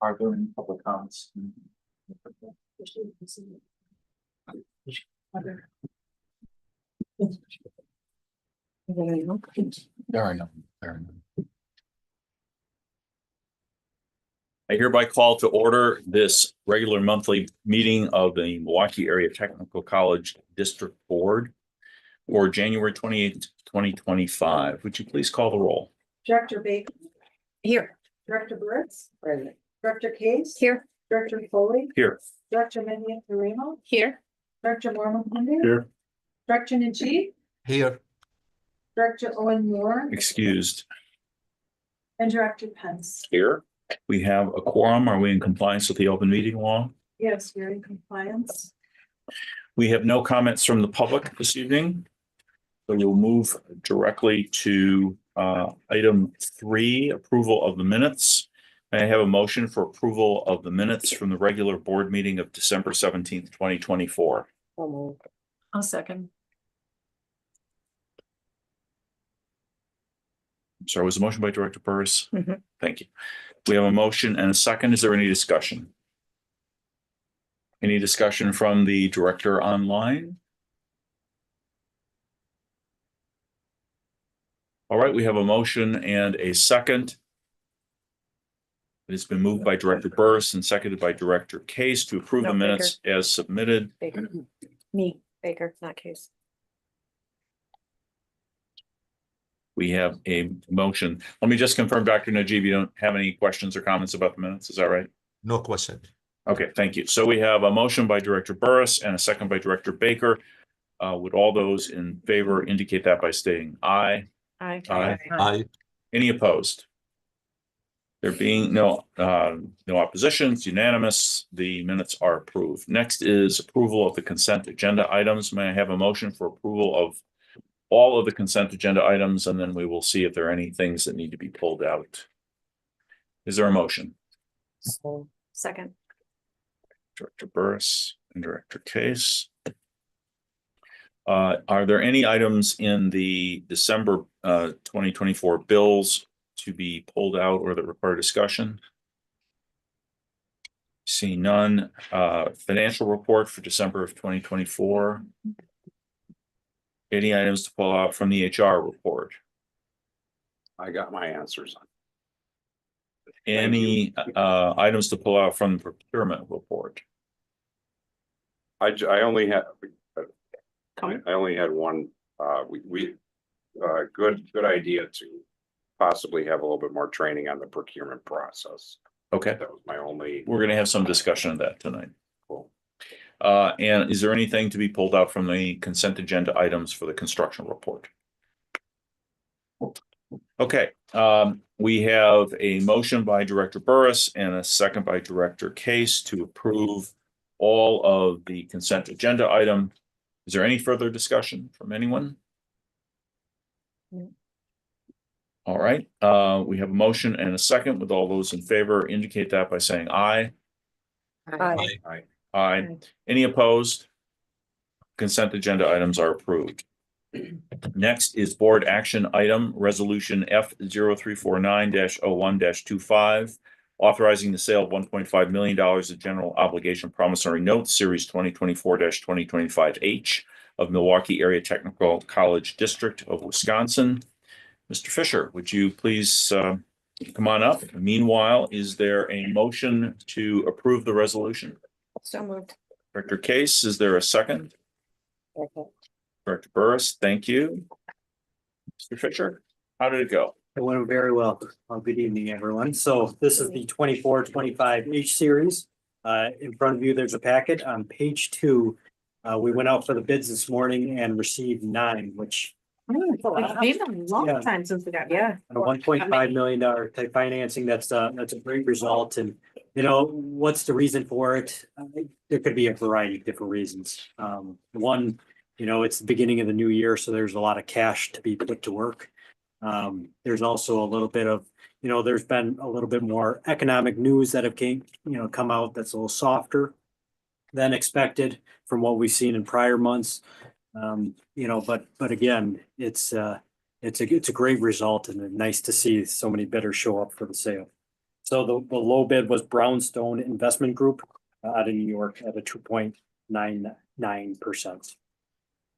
Are there any public comments? There are none. I hereby call to order this regular monthly meeting of the Milwaukee Area Technical College District Board for January 28th, 2025. Would you please call the roll? Director Baker. Here. Director Burris. Present. Director Case. Here. Director Foley. Here. Director Mendia-Thuremo. Here. Director Mormon Hindu. Here. Director Najib. Here. Director Owen Moore. Excused. And Director Pence. Here. We have a quorum. Are we in compliance with the open meeting law? Yes, we're in compliance. We have no comments from the public this evening. So we'll move directly to item 3, approval of the minutes. May I have a motion for approval of the minutes from the regular board meeting of December 17th, 2024? I'll second. Sorry, was a motion by Director Burris? Mhm. Thank you. We have a motion and a second. Is there any discussion? Any discussion from the director online? All right, we have a motion and a second. It has been moved by Director Burris and seconded by Director Case to approve the No, minutes as submitted. Baker. Me, Baker, not Case. We have a motion. Let me just confirm, Dr. Najib, you don't have any questions or comments about the minutes, is that right? No question. Okay, thank you. So we have a motion by Director Burris and a second by Director Baker. Would all those in favor indicate that by stating aye? Aye. Aye. Aye. Any opposed? There being no opposition, it's unanimous. The minutes are approved. Next is approval of the consent agenda items. May I have a motion for approval of all of the consent agenda items, and then we will see if there are any things that need to be pulled out. Is there a motion? Second. Director Burris and Director Case. Are there any items in the December 2024 bills to be pulled out or that require discussion? See none. Financial report for December of 2024. Any items to pull out from the HR report? I got my answers on. Any items to pull out from the procurement report? I only had one. Good idea to possibly have a little bit more training on the procurement process. Okay, That was my only. we're going to have some discussion of that tonight. Cool. And is there anything to be pulled out from the consent agenda items for the construction report? Okay, we have a motion by Director Burris and a second by Director Case to approve all of the consent agenda item. Is there any further discussion from anyone? No. All right, we have a motion and a second. With all those in favor indicate that by saying aye. Aye. Aye. Any opposed? Consent agenda items are approved. Next is board action item resolution F0349-01-25, authorizing the sale of $1.5 million of general obligation promissory notes, series 2024-2025H of Milwaukee Area Technical College District of Wisconsin. Mr. Fisher, would you please come on up? Meanwhile, is there a motion to approve the resolution? So moved. Director Case, is there a second? Okay. Director Burris, thank you. Mr. Fisher, how did it go? It went very well. Good evening, everyone. So this is the 24-25 H series. In front of you, there's a packet on page 2. We went out for the bids this morning and received 9, which It's been a long Yeah. time since we got, yeah. a $1.5 million type financing. That's a great result. And you know, what's the reason for it? There could be a variety of different reasons. One, you know, it's the beginning of the new year, so there's a lot of cash to be put to work. There's also a little bit of, you know, there's been a little bit more economic news that have come out that's a little softer than expected from what we've seen in prior months. You know, but again, it's a great result and nice to see so many bidders show up for the sale. So the low bid was Brownstone Investment Group out of New York at a 2.99%.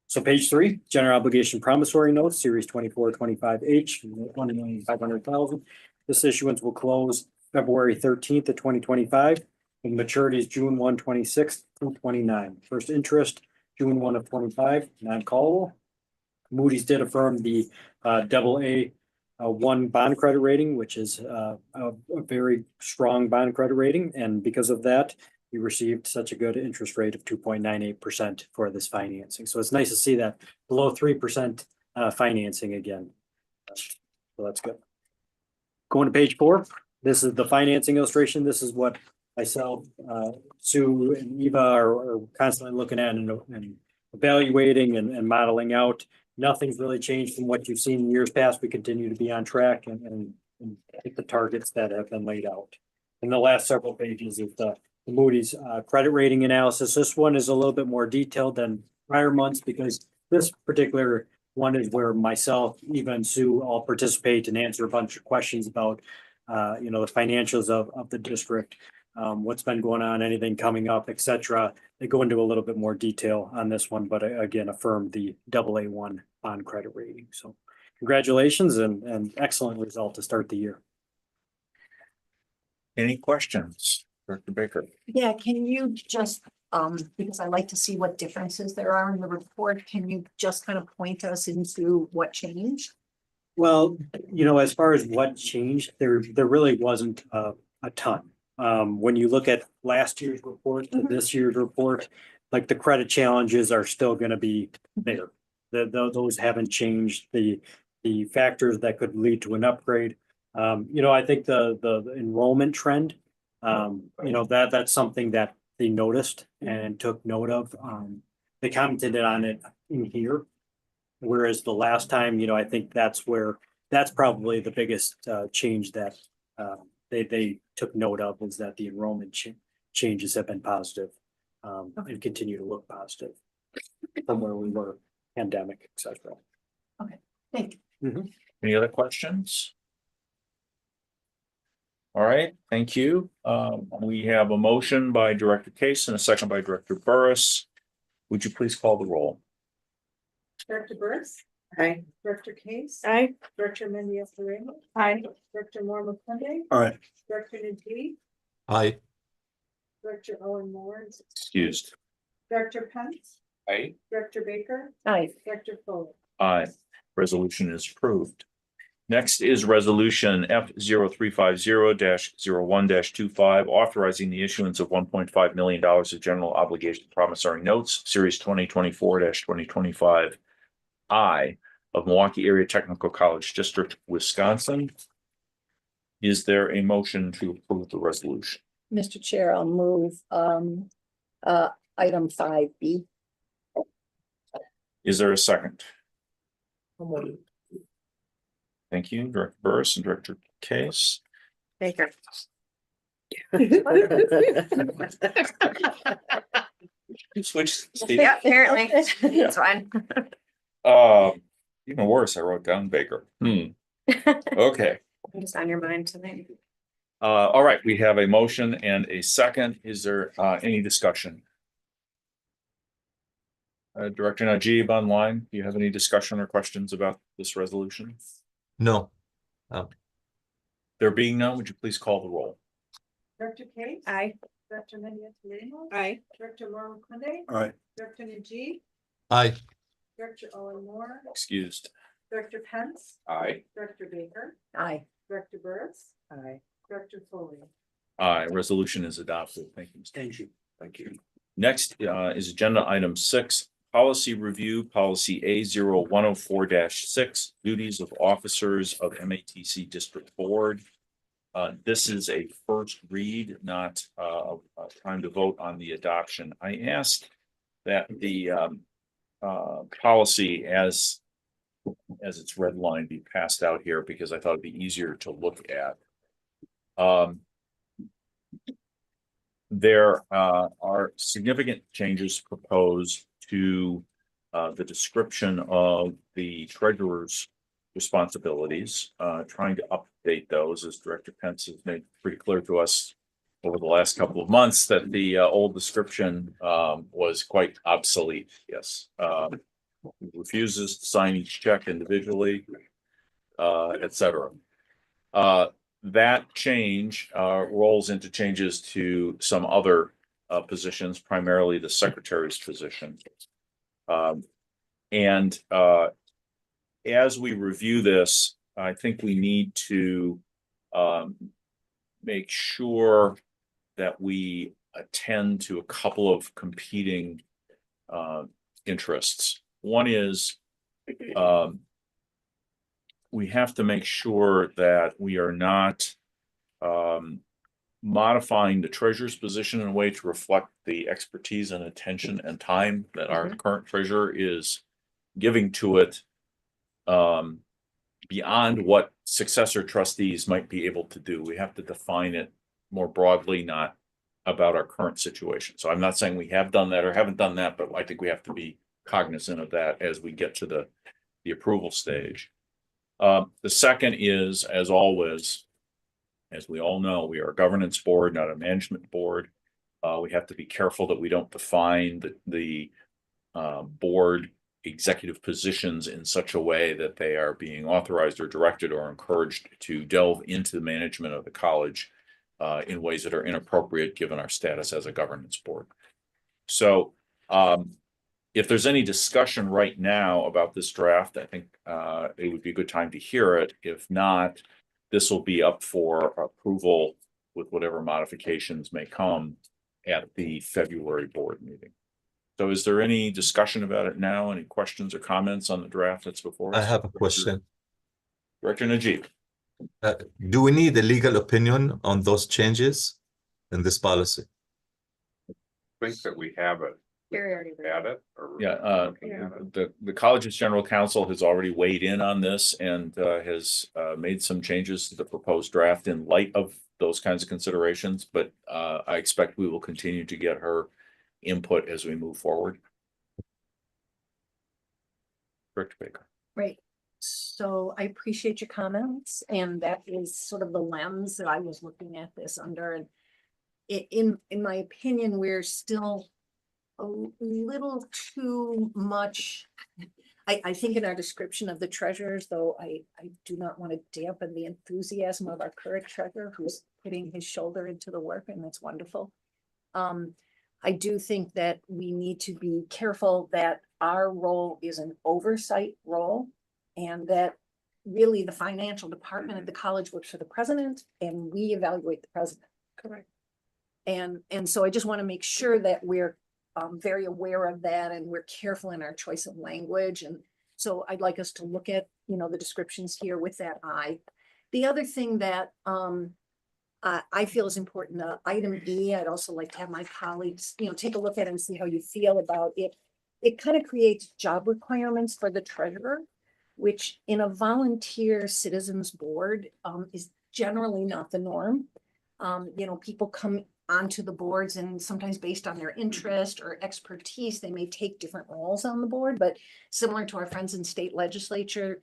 So page 3, general obligation promissory notes, series 2425H, 1,500,000. This issuance will close February 13th of 2025. And maturity is June 1, 26 through 29. First interest, June 1 of 25, non-callable. Moody's did affirm the AA one bond credit rating, which is a very strong bond credit rating. And because of that, we received such a good interest rate of 2.98% for this financing. So it's nice to see that below 3% financing again. So that's good. Going to page 4, this is the financing illustration. This is what myself, Sue and Eva are constantly looking at and evaluating and modeling out. Nothing's really changed from what you've seen in years past. We continue to be on track and hit the targets that have been laid out. In the last several pages of the Moody's credit rating analysis, this one is a little bit more detailed than prior months because this particular one is where myself, Eva and Sue all participate and answer a bunch of questions about the financials of the district, what's been going on, anything coming up, etc. They go into a little bit more detail on this one, but again, affirmed the AA1 bond credit rating. So congratulations and excellent result to start the year. Any questions? Director Baker? Yeah, can you just, because I like to see what differences there are in the report, can you just kind of point us into what changed? Well, as far as what changed, there really wasn't a ton. When you look at last year's report to this year's report, like the credit challenges are still going to be there. Those haven't changed. The factors that could lead to an upgrade. I think the enrollment trend, that's something that they noticed and took note of. They commented on it in here. Whereas the last time, I think that's probably the biggest change that they took note of, is that the enrollment changes have been positive and continue to look positive from where we were, pandemic, etc. Thank you. Any other questions? All right, thank you. We have a motion by Director Case and a second by Director Burris. Would you please call the roll? Director Burris. Aye. Director Case. Aye. Director Mendieta Ramos. Aye. Director Moore McClendon. All right. Director Najee. Aye. Director Owen Moore. Excused. Director Pence. Aye. Director Baker. Aye. Director Foley. Aye. Resolution is approved. Next is resolution F0350-01-25, authorizing the issuance of $1.5 million of general obligation promissory notes, series 2024-2025 I of Milwaukee Area Technical College District, Wisconsin. Is there a motion to approve the resolution? Mr. Chair, I'll move item 5B. Is there a second? Thank you, Director Burris and Director Case. Baker. You switched. Steve. Yeah, apparently, it's fine. Even worse, I wrote down Baker. Okay. I'm just on your mind tonight. All right, we have a motion and a second. Is there any discussion? Director Najib online, do you have any discussion or questions about this resolution? No. There being none, would you please call the roll? Director Case. Aye. Director Mendieta Ramos. Aye. Director Moore McClendon. All right. Director Najee. Aye. Director Owen Moore. Excused. Director Pence. Aye. Director Baker. Aye. Director Burris. Aye. Director Foley. Aye, resolution is adopted. Thank you. Mr. Thank you. Thank you. Next is agenda item 6, policy review, policy A0104-6, duties of officers of MATC District Board. This is a first read, not a time to vote on the adoption. I asked that the policy as it's red line be passed out here because I thought it'd be easier to look at. There are significant changes proposed to the description of the treasurer's responsibilities, trying to update those, as Director Pence has made pretty clear to us over the last couple of months that the old description was quite obsolete. Yes. Refuses to sign each check individually, et cetera. That change rolls into changes to some other positions, primarily the secretary's position. And as we review this, I think we need to make sure that we attend to a couple of competing interests. One is we have to make sure that we are not modifying the treasurer's position in a way to reflect the expertise and attention and time that our current treasurer is giving to it beyond what successor trustees might be able to do. We have to define it more broadly, not about our current situation. So I'm not saying we have done that or haven't done that, but I think we have to be cognizant of that as we get to the approval stage. The second is, as always, as we all know, we are a governance board, not a management board. We have to be careful that we don't define the board executive positions in such a way that they are being authorized or directed or encouraged to delve into the management of the college in ways that are inappropriate given our status as a governance board. So if there's any discussion right now about this draft, I think it would be a good time to hear it. If not, this will be up for approval with whatever modifications may come at the February board meeting. So is there any discussion about it now? Any questions or comments on the draft that's before us? I have a question. Director Najib. Do we need a legal opinion on those changes in this policy? I think that we have it, Gary already read had it, or. Yeah, looking at it. the college's general counsel has already weighed in on this and has made some changes to the proposed draft in light of those kinds of considerations, but I expect we will continue to get her input as we move forward. Director Baker. Right. So I appreciate your comments, and that is sort of the lens that I was looking at this under. And in my opinion, we're still a little too much. I think in our description of the treasurers, though, I do not want to dampen the enthusiasm of our current treasurer who's putting his shoulder into the work, and that's wonderful. I do think that we need to be careful that our role is an oversight role, and that really the financial department of the college works for the president and we evaluate the president. Correct. And so I just want to make sure that we're very aware of that and we're careful in our choice of language. And so I'd like us to look at, the descriptions here with that eye. The other thing that I feel is important, item E, I'd also like to have my colleagues, take a look at it and see how you feel about it. It kind of creates job requirements for the treasurer, which in a volunteer citizens board is generally not the norm. People come onto the boards and sometimes based on their interest or expertise, they may take different roles on the board, but similar to our friends in state legislature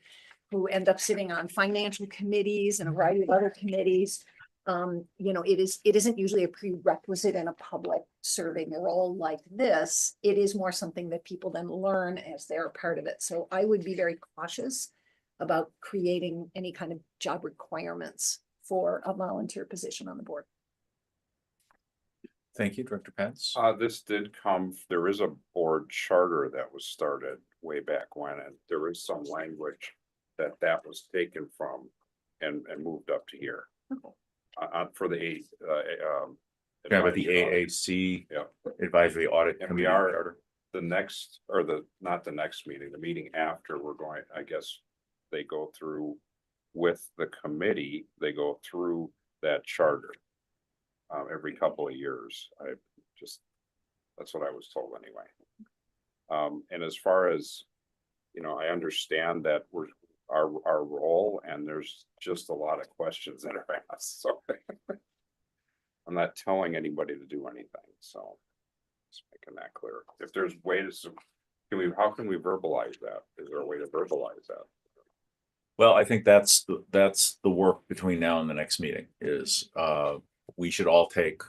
who end up sitting on financial committees and a variety of other committees. It isn't usually a prerequisite in a public serving role like this. It is more something that people then learn as they're a part of it. So I would be very cautious about creating any kind of job requirements for a volunteer position on the board. Thank you, Director Pence. This did come, there is a board charter that was started way back when, and there is some language that was taken from and moved up to here. Okay. For the Yeah, but the AAC Yeah. Advisory Audit And Committee we are charter. the next, or not the next meeting, the meeting after, we're going, I guess, they go through with the committee, they go through that charter every couple of years. That's what I was told anyway. And as far as, I understand that we're our role, and there's just a lot of questions that are asked, so I'm not telling anybody to do anything, so just making that clear. If there's ways, how can we verbalize that? Is there a way to verbalize that? Well, I think that's the work between now and the next meeting is, we should all take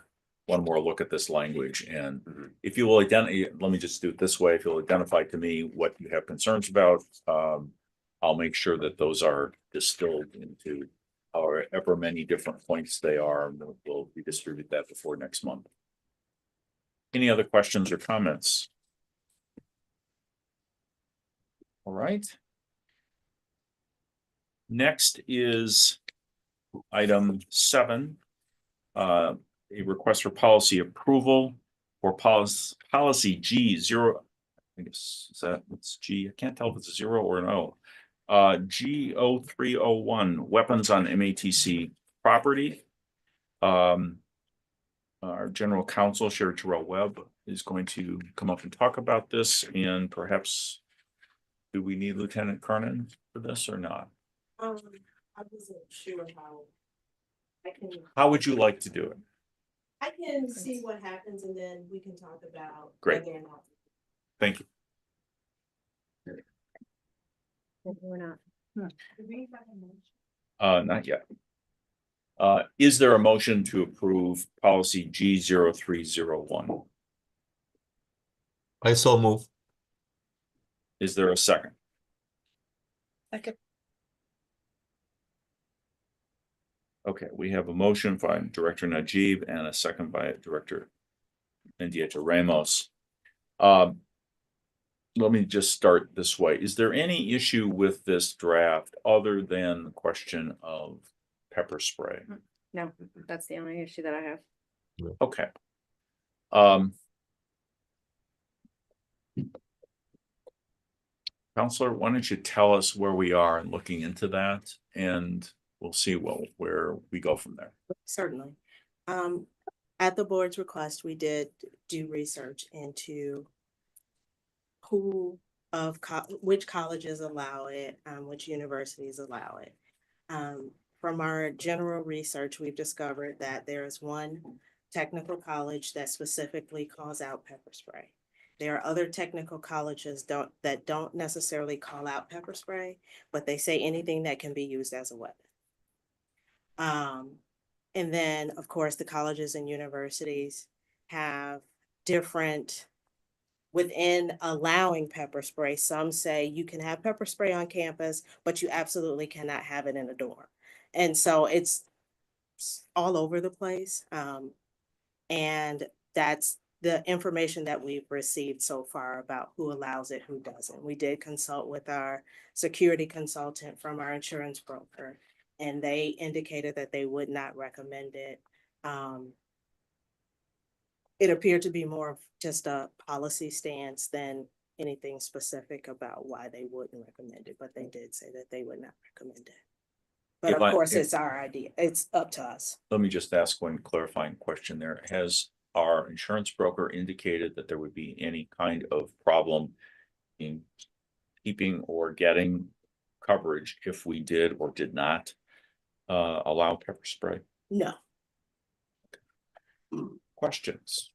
one more look at this language and Mhm. if you will identify, let me just do it this way, if you'll identify to me what you have concerns about, I'll make sure that those are distilled into however many different points they are, and we'll redistribute that before next month. Any other questions or comments? All right. Next is item 7. A request for policy approval for policy G0. I guess is that it's G. I can't tell if it's a 0 or an O. G0301 weapons on MATC property. Our general counsel, Sherry Terrell Webb, is going to come up and talk about this, and perhaps do we need Lieutenant Kernan for this or not? I wasn't sure how. How would you like to do it? I can see what happens and then we can talk about. Great. whether or not- Thank you. We're not. Do we have a motion? Not yet. Is there a motion to approve policy G0301? I so move. Is there a second? Second. Okay, we have a motion by Director Najib and a second by Director Mendieta Ramos. Let me just start this way. Is there any issue with this draft other than the question of pepper spray? No, that's the only issue that I have. Okay. Counselor, why don't you tell us where we are in looking into that, and we'll see where we go from there. Certainly. At the board's request, we did do research into which colleges allow it, which universities allow it. From our general research, we've discovered that there is one technical college that specifically calls out pepper spray. There are other technical colleges that don't necessarily call out pepper spray, but they say anything that can be used as a weapon. And then, of course, the colleges and universities have different, within allowing pepper spray, some say you can have pepper spray on campus, but you absolutely cannot have it in a dorm. And so it's all over the place. And that's the information that we've received so far about who allows it, who doesn't. We did consult with our security consultant from our insurance broker, and they indicated that they would not recommend it. It appeared to be more of just a policy stance than anything specific about why they wouldn't recommend it, but they did say that they would not recommend it. But of course, it's our idea. It's up to us. Let me just ask one clarifying question there. Has our insurance broker indicated that there would be any kind of problem in keeping or getting coverage if we did or did not allow pepper spray? No. Questions?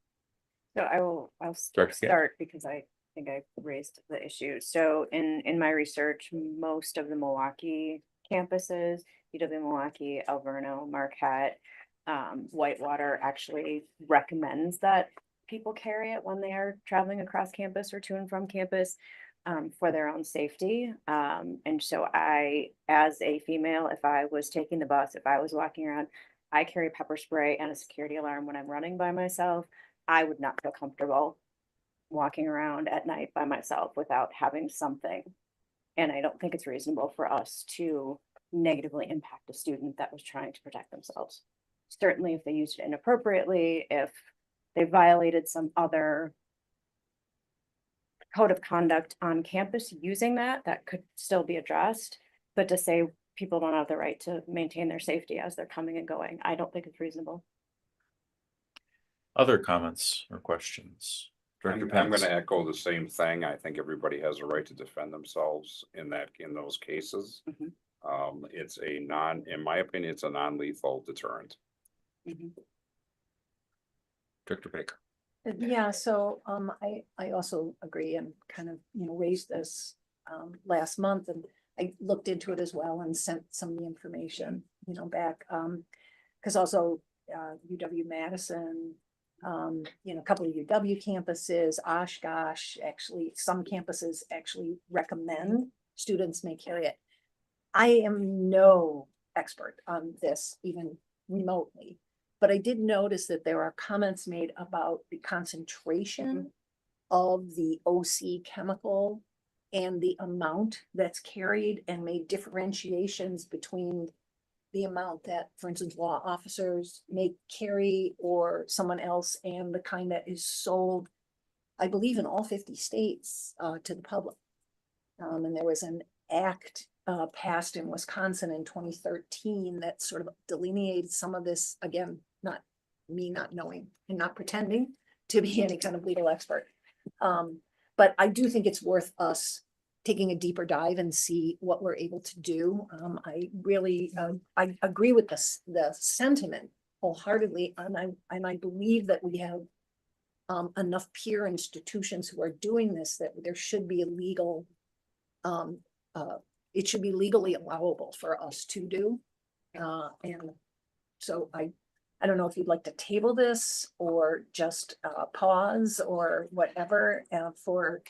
So I'll Director Gatt? start because I think I raised the issue. So in my research, most of the Milwaukee campuses, UW Milwaukee, Alverno, Marquette, Whitewater actually recommends that people carry it when they are traveling across campus or to and from campus for their own safety. And so I, as a female, if I was taking the bus, if I was walking around, I carry pepper spray and a security alarm when I'm running by myself. I would not feel comfortable walking around at night by myself without having something. And I don't think it's reasonable for us to negatively impact a student that was trying to protect themselves. Certainly if they used it inappropriately, if they violated some other code of conduct on campus using that could still be addressed. But to say people don't have the right to maintain their safety as they're coming and going, I don't think it's reasonable. Other comments or questions? Director I'm Pence? gonna echo the same thing. I think everybody has a right to defend themselves in those cases. Mhm. It's in my opinion, it's a non-lethal deterrent. Director Baker? Yeah, so I also agree and kind of, raised this last month, and I looked into it as well and sent some of the information, back, because also, UW-Madison, a couple of UW campuses, Oshkosh, actually, some campuses actually recommend students may carry it. I am no expert on this, even remotely, but I did notice that there are comments made about the concentration of the OC chemical and the amount that's carried, and made differentiations between the amount that, for instance, law officers may carry or someone else, and the kind that is sold, I believe, in all 50 states to the public. And there was an act passed in Wisconsin in 2013 that sort of delineated some of this, again, not me not knowing and not pretending to be any kind of legal expert. But I do think it's worth us taking a deeper dive and see what we're able to do. I really, I agree with the sentiment wholeheartely, and I believe that we have enough peer institutions who are doing this, that there should be a legal, it should be legally allowable for us to do. And so I don't know if you'd like to table this or just pause or whatever for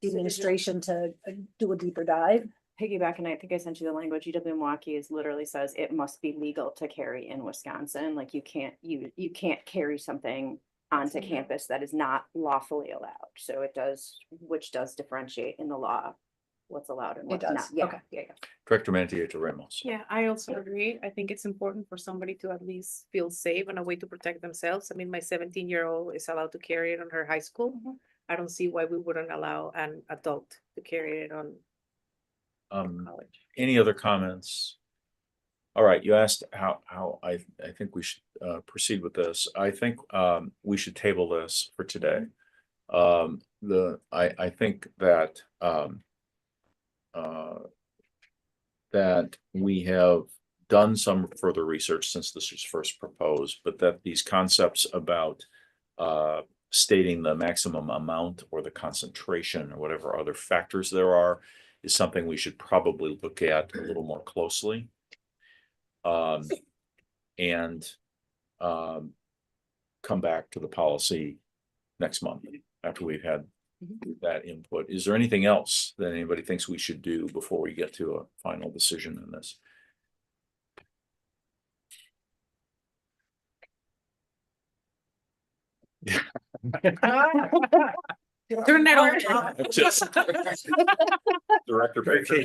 the administration to do a deeper dive. Piggyback, and I think I sent you the language. UW-Milwaukee literally says it must be legal to carry in Wisconsin. Like you can't carry something onto campus that is not lawfully allowed. So it does, which does differentiate in the law what's allowed and It what's not. does, Yeah, okay. yeah. Director Manteijo Ramos. Yeah, I also agree. I think it's important for somebody to at least feel safe and a way to protect themselves. I mean, my 17-year-old is allowed to carry it on her high school. I don't see why we wouldn't allow an adult to carry it on college. Any other comments? All right, you asked how I think we should proceed with this. I think we should table this for today. I think that that we have done some further research since this was first proposed, but that these concepts about stating the maximum amount or the concentration or whatever other factors there are is something we should probably look at a little more closely. And come back to the policy next month after we've had that input. Is there anything else that anybody thinks we should do before we get to a final decision on this? Turn that on. Just Director Baker.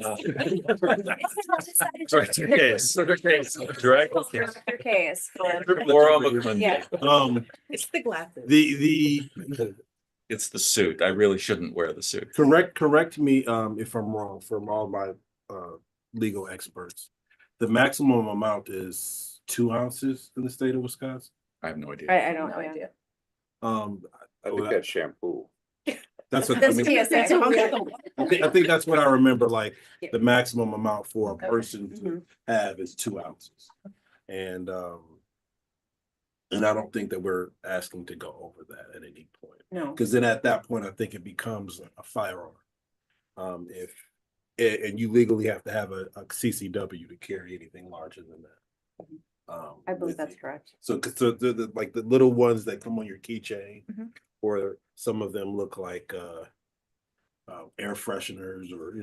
Director Case. Director Case. Your case. Laura McClendon. Yeah. It's the glasses. It's the suit. I really shouldn't wear the suit. Correct me if I'm wrong, from all my legal experts. The maximum amount is 2 ounces in the state of Wisconsin. I have no idea. I don't know. No idea. I think that's shampoo. That's what I That's mean. TSA. I think that's what I remember, like Yeah. the maximum amount for a Okay. person to have is 2 ounces. And I don't think that we're asking to go over that at any point. No. Because then at that point, I think it becomes a firearm. And you legally have to have a CCW to carry anything larger than that. I believe with that's you. correct. So the like the little ones that come on your keychain, Mhm. or some of them look like air fresheners, or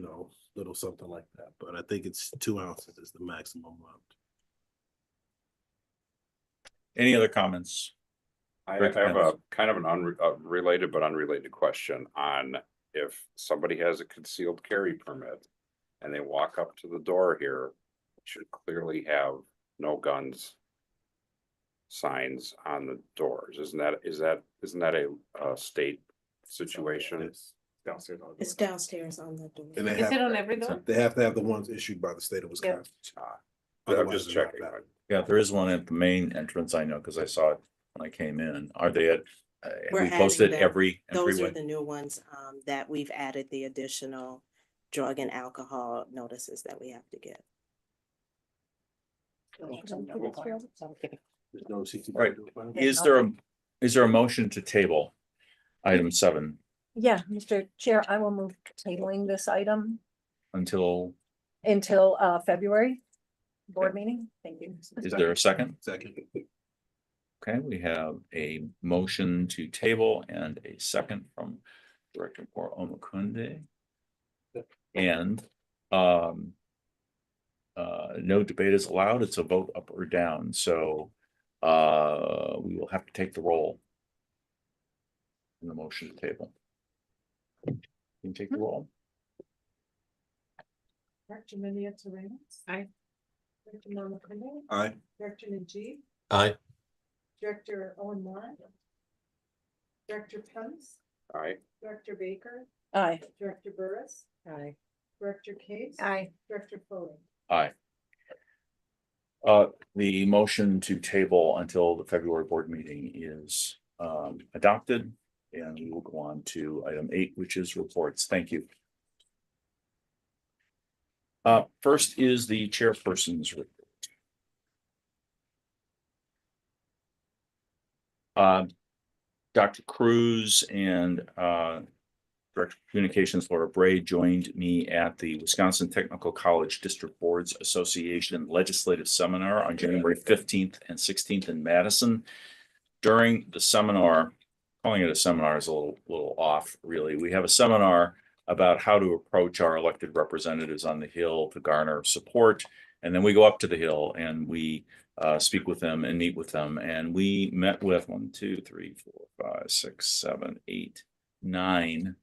little something like that. But I think it's 2 ounces is the maximum amount. Any other comments? I Director have a Pence. kind of an related but unrelated question on if somebody has a concealed carry permit and they walk up to the door here, it should clearly have no guns signs on the doors. Isn't that a state situation? It's downstairs on the It's door. downstairs on the door. And they Is have, it on every door? they have to have the ones issued by the state of Wisconsin. I'm Otherwise, just they're not checking. valid. Yeah, there is one at the main entrance. I know because I saw it when I came in. Are they at? We're We posted adding them. every Those are entryway. the new ones that we've added the additional drug and alcohol notices that we have to get. There's no CCW. Right. Is there a motion to table item 7 Yeah, Mr. Chair, I will move to tabling this item. until until February board meeting. Thank you. Is there a second? Second. Okay, we have a motion to table and a second from Director Omakunde. And no debate is allowed. It's a vote up or down. So we will have to take the roll in the motion to table. Can you take the roll? Director Maria Terrenos. Aye. Director Omakunde. Aye. Director Najib. Aye. Director Owen Moore. Director Pence. All right, Director Baker. Aye. Director Burris. Aye. Director Case. Aye. Director Foley. Aye. The motion to table until the February board meeting is adopted, and we will go on to item 8, which is reports. Thank you. First is the chairperson's report. Dr. Cruz and Director of Communications Laura Bray joined me at the Wisconsin Technical College District Boards Association Legislative Seminar on January 15th and 16th in Madison. During the seminar, calling it a seminar is a little off, really. We have a seminar about how to approach our elected representatives on the Hill to garner support. And then we go up to the Hill and we speak with them and meet with them. And we met with 1, 2, 3, 4, 5, 6, 7, 8, 9,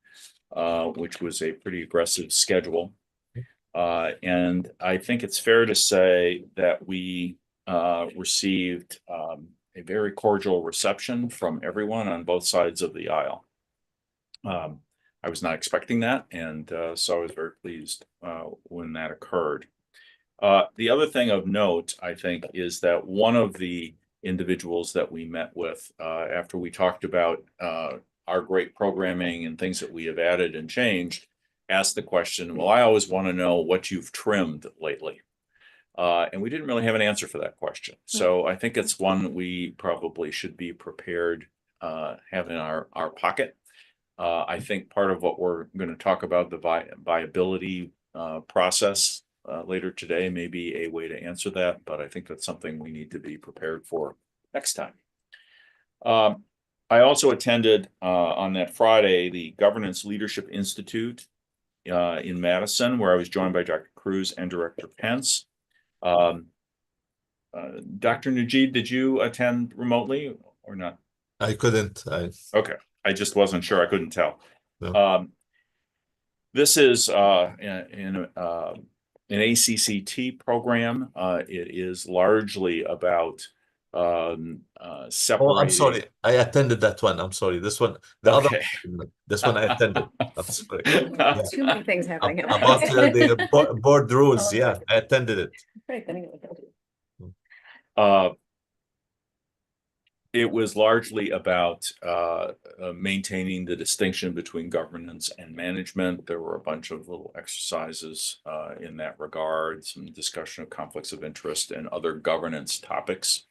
which was a pretty aggressive schedule. And I think it's fair to say that we received a very cordial reception from everyone on both sides of the aisle. I was not expecting that, and so I was very pleased when that occurred. The other thing of note, I think, is that one of the individuals that we met with after we talked about our great programming and things that we have added and changed, asked the question, well, I always want to know what you've trimmed lately. And we didn't really have an answer for that question. So I think it's one that we probably should be prepared have in our pocket. I think part of what we're going to talk about, the viability process later today, may be a way to answer that, but I think that's something we need to be prepared for next time. I also attended on that Friday the Governance Leadership Institute in Madison, where I was joined by Dr. Cruz and Director Pence. Dr. Najib, did you attend remotely or not? I couldn't. Okay, I just wasn't sure. I couldn't tell. No. This is an ACCT program. It is largely about separating. Oh, I'm sorry. I attended that one. I'm sorry. This one, the Okay. other, this one I attended. I'm sorry. Yeah. Too many things happening. at About once. the board rules. Yeah, I attended it. Right, then you look at it. It was largely about maintaining the distinction between governance and management. There were a bunch of little exercises in that regard, some discussion of conflicts of interest and other governance topics.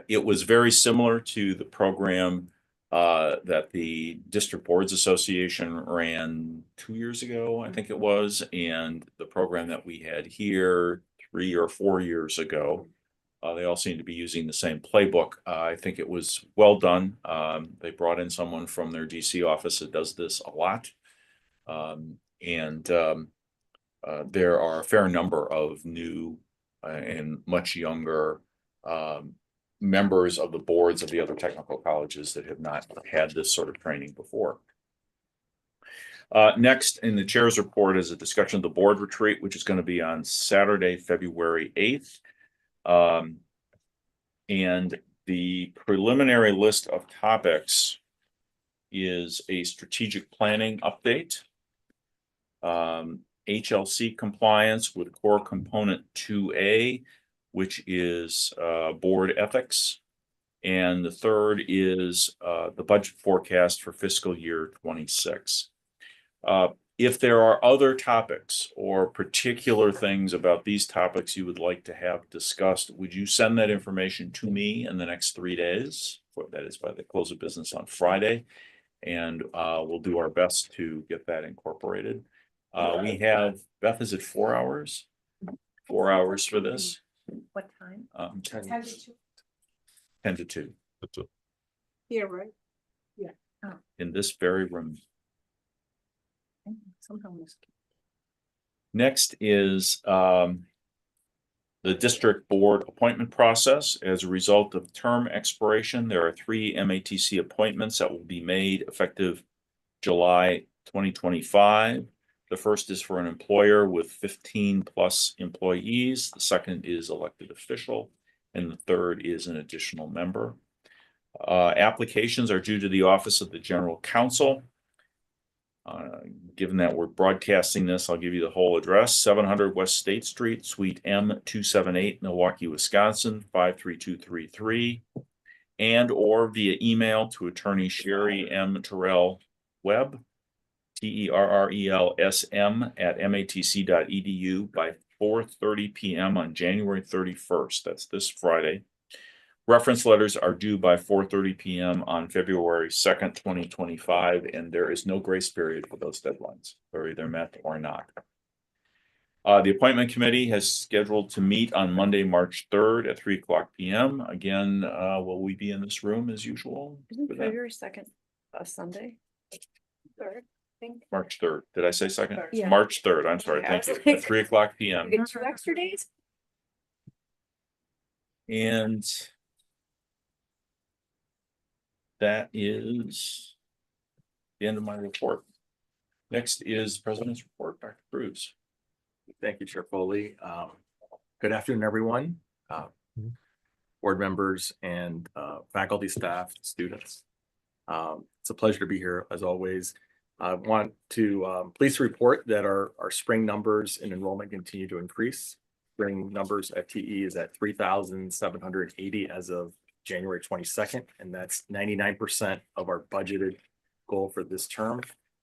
It was very similar to the program that the District Boards Association ran 2 years ago, I think it was, and the program that we had here 3 or 4 years ago. They all seem to be using the same playbook. I think it was well done. They brought in someone from their DC office that does this a lot. There are a fair number of new and much younger members of the boards of the other technical colleges that have not had this sort of training before. Next in the chair's report is a discussion of the board retreat, which is going to be on Saturday, February 8th. And the preliminary list of topics is a strategic planning update, HLC compliance with core component 2A, which is board ethics. And the third is the budget forecast for fiscal year 26. If there are other topics or particular things about these topics you would like to have discussed, would you send that information to me in the next 3 days? That is by the close of business on Friday. And we'll do our best to get that incorporated. We have, Beth, is it 4 hours? 4 hours for this, What time? 10 to 2 Yeah, right. in this very room. Somehow missed. Next is the district board appointment process. As a result of term expiration, there are 3 MATC appointments that will be made effective July 2025. The first is for an employer with 15 plus employees. The second is elected official, and the third is an additional member. Applications are due to the Office of the General Counsel. Given that we're broadcasting this, I'll give you the whole address: 700 West State Street, Suite M278, Milwaukee, Wisconsin, 53233, and or via email to Attorney Sherry M. Terrell Webb, TERRELSM @matc.edu by 4:30 p.m. on January 31st. That's this Friday. Reference letters are due by 4:30 p.m. on February 2nd, 2025, and there is no grace period for those deadlines. They're either met or not. The appointment committee has scheduled to meet on Monday, March 3rd at 3:00 p.m. Again, will we be in this room as usual? Isn't for that? February 2nd a Sunday? Third, I think. March 3rd. Did I say second? Yeah. March 3rd. I'm sorry. Okay, I Thank you. was like- At 3:00 p.m. We get 2 extra days? And that is the end of my report. Next is President's report, Dr. Cruz. Thank you, Chair Foley. Good afternoon, everyone. Board members and faculty, staff, students. It's a pleasure to be here as always. I want to please report that our spring numbers in enrollment continue to increase. Spring numbers at TE is at 3,780 as of January 22nd, and that's 99% of our budgeted goal for this term,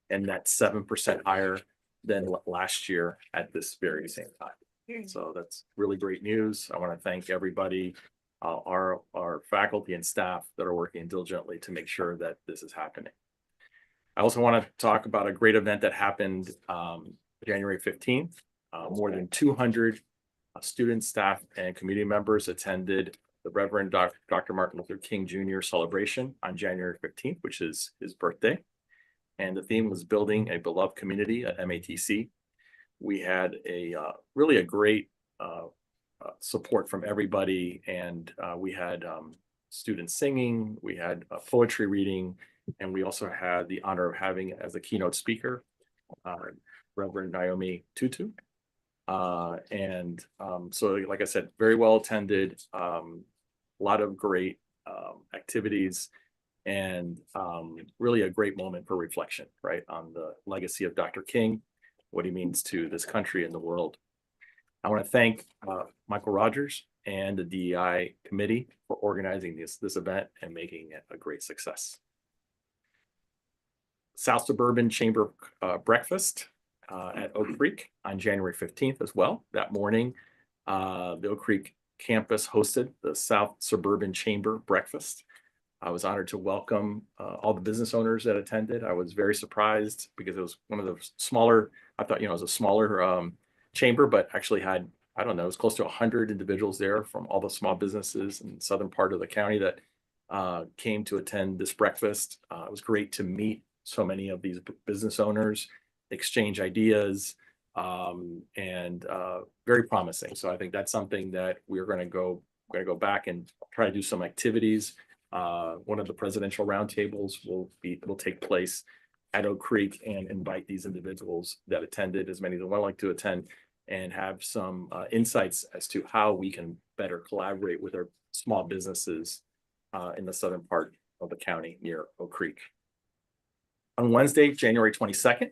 and that's 7% higher than last year at this very same time. So that's really great news. I want to thank everybody, our faculty and staff that are working diligently to make sure that this is happening. I also want to talk about a great event that happened January 15th. More than 200 students, staff, and community members attended the Reverend Dr. Martin Luther King Jr. celebration on January 15th, which is his birthday. And the theme was building a beloved community at MATC. We had really a great support from everybody, and we had students singing, we had poetry reading, and we also had the honor of having as a keynote speaker Reverend Naomi Tutu. So like I said, very well attended, a lot of great activities, and really a great moment for reflection, right, on the legacy of Dr. King, what he means to this country and the world. I want to thank Michael Rogers and the DEI committee for organizing this event and making it a great success. South Suburban Chamber breakfast at Oak Creek on January 15th as well. That morning, the Oak Creek campus hosted the South Suburban Chamber breakfast. I was honored to welcome all the business owners that attended. I was very surprised because it was one of the smaller, I thought, it was a smaller chamber, but actually had, I don't know, it was close to 100 individuals there from all the small businesses in the southern part of the county that came to attend this breakfast. It was great to meet so many of these business owners, exchange ideas, and very promising. So I think that's something that we're going to go back and try to do some activities. One of the presidential roundtables will take place at Oak Creek and invite these individuals that attended, as many as would like to attend, and have some insights as to how we can better collaborate with our small businesses in the southern part of the county near Oak Creek. On Wednesday, January 22nd,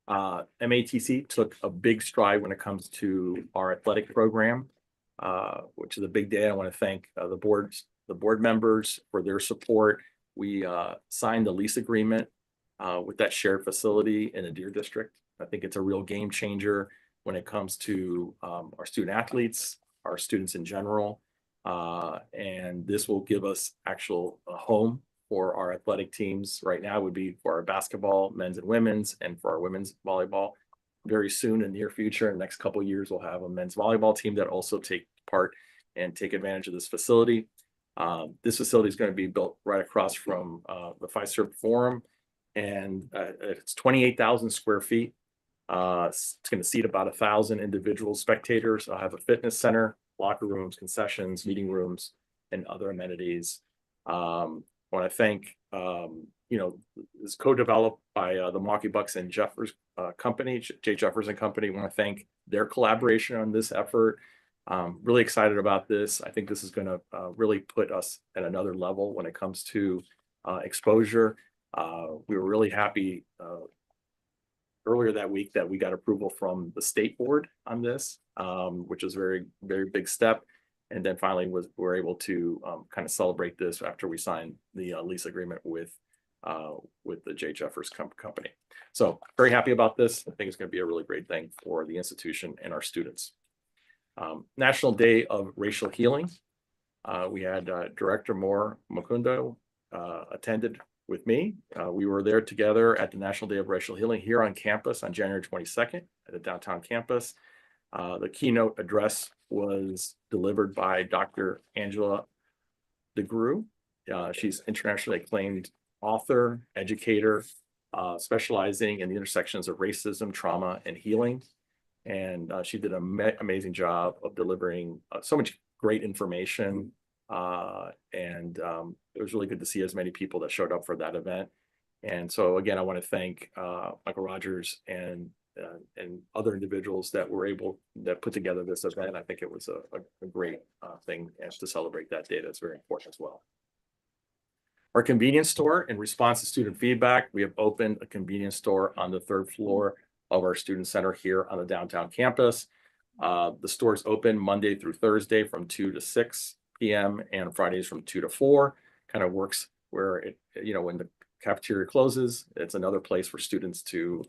MATC took a big stride when it comes to our athletic program, which is a big day. I want to thank the board members for their support. We signed a lease agreement with that shared facility in the Deer District. I think it's a real game changer when it comes to our student athletes, our students in general. And this will give us actual home for our athletic teams. Right now would be for our basketball, men's and women's, and for our women's volleyball. very soon in the near future, in the next couple of years, we'll have a men's volleyball team that also take part and take advantage of this facility. This facility is going to be built right across from the Fiserv Forum, and it's 28,000 square feet. It's going to seat about 1,000 individual spectators. I'll have a fitness center, locker rooms, concessions, meeting rooms, and other amenities. I want to thank, it's co-developed by the Milwaukee Bucks and Jeffers company, J. Jeffers and Company. I want to thank their collaboration on this effort. Really excited about this. I think this is going to really put us at another level when it comes to exposure. We were really happy earlier that week that we got approval from the state board on this, which is a very, very big step. And then finally we're able to kind of celebrate this after we signed the lease agreement with the J. Jeffers company. So very happy about this. I think it's going to be a really great thing for the institution and our students. National Day of Racial Healing. We had Director Moore Mukundo attended with me. We were there together at the National Day of Racial Healing here on campus on January 22nd at the downtown campus. The keynote address was delivered by Dr. Angela DeGrew. She's internationally acclaimed author, educator, specializing in the intersections of racism, trauma, and healing. And she did an amazing job of delivering so much great information. And it was really good to see as many people that showed up for that event. And so again, I want to thank Michael Rogers and other individuals that put together this event. I think it was a great thing to celebrate that day. That's very important as well. Our convenience store, in response to student feedback, we have opened a convenience store on the 3rd floor of our student center here on the downtown campus. The store is open Monday through Thursday from 2 to 6 p.m. and Fridays from 2 to 4. Kind of works where it, when the cafeteria closes, it's another place for students to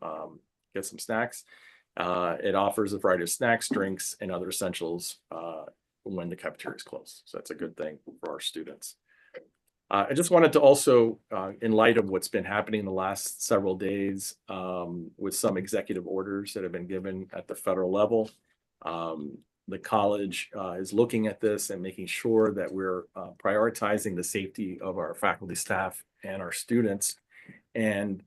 get some snacks. It offers a variety of snacks, drinks, and other essentials when the cafeteria is closed. So that's a good thing for our students. I just wanted to also, in light of what's been happening in the last several days with some executive orders that have been given at the federal level, the college is looking at this and making sure that we're prioritizing the safety of our faculty, staff, and our students. And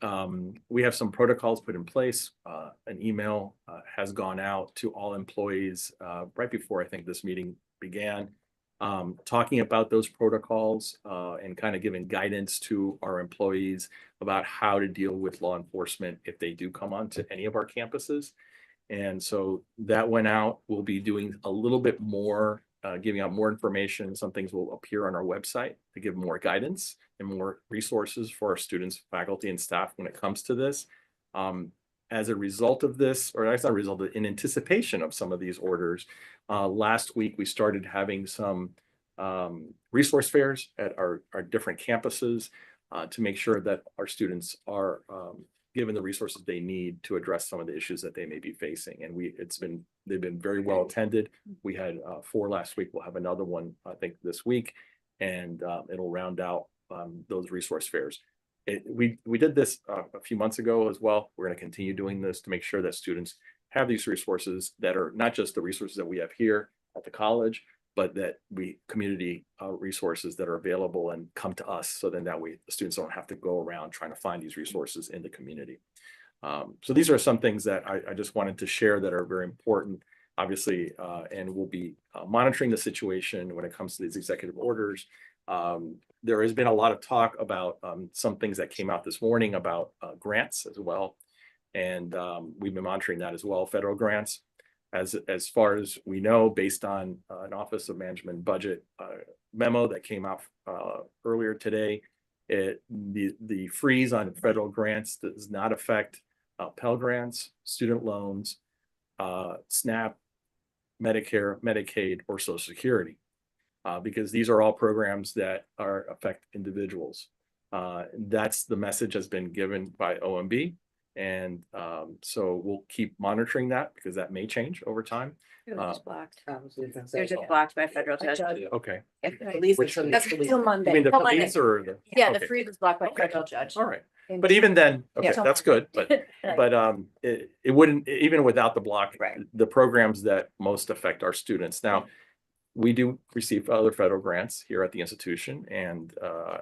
we have some protocols put in place. An email has gone out to all employees right before I think this meeting began, talking about those protocols and kind of giving guidance to our employees about how to deal with law enforcement if they do come onto any of our campuses. And so that went out. We'll be doing a little bit more, giving out more information. Some things will appear on our website to give more guidance and more resources for our students, faculty, and staff when it comes to this. As a result of this, or that's not a result, in anticipation of some of these orders, last week we started having some resource fairs at our different campuses to make sure that our students are given the resources they need to address some of the issues that they may be facing. And they've been very well attended. We had 4 last week. We'll have another one, I think, this week, and it'll round out those resource fairs. We did this a few months ago as well. We're going to continue doing this to make sure that students have these resources that are not just the resources that we have here at the college, but that community resources that are available and come to us, so then that way the students don't have to go around trying to find these resources in the community. So these are some things that I just wanted to share that are very important, obviously, and we'll be monitoring the situation when it comes to these executive orders. There has been a lot of talk about some things that came out this morning about grants as well. And we've been monitoring that as well, federal grants. As far as we know, based on an Office of Management and Budget memo that came out earlier today, the freeze on federal grants does not affect Pell Grants, student loans, SNAP, Medicare, Medicaid, or Social Security. Because these are all programs that affect individuals. That's the message has been given by OMB. And so we'll keep monitoring that because that may change over time. It was just blocked. They're just blocked by a federal judge. Okay. At least Which- until That's next week. till You mean Monday. the Till Monday. police or the? Yeah, the okay. freeze is blocked by a Okay. federal judge. All right. And- But even then, okay, Yeah. that's good, but it wouldn't, even without the block, Right. the programs that most affect our students. Now, we do receive other federal grants here at the institution, and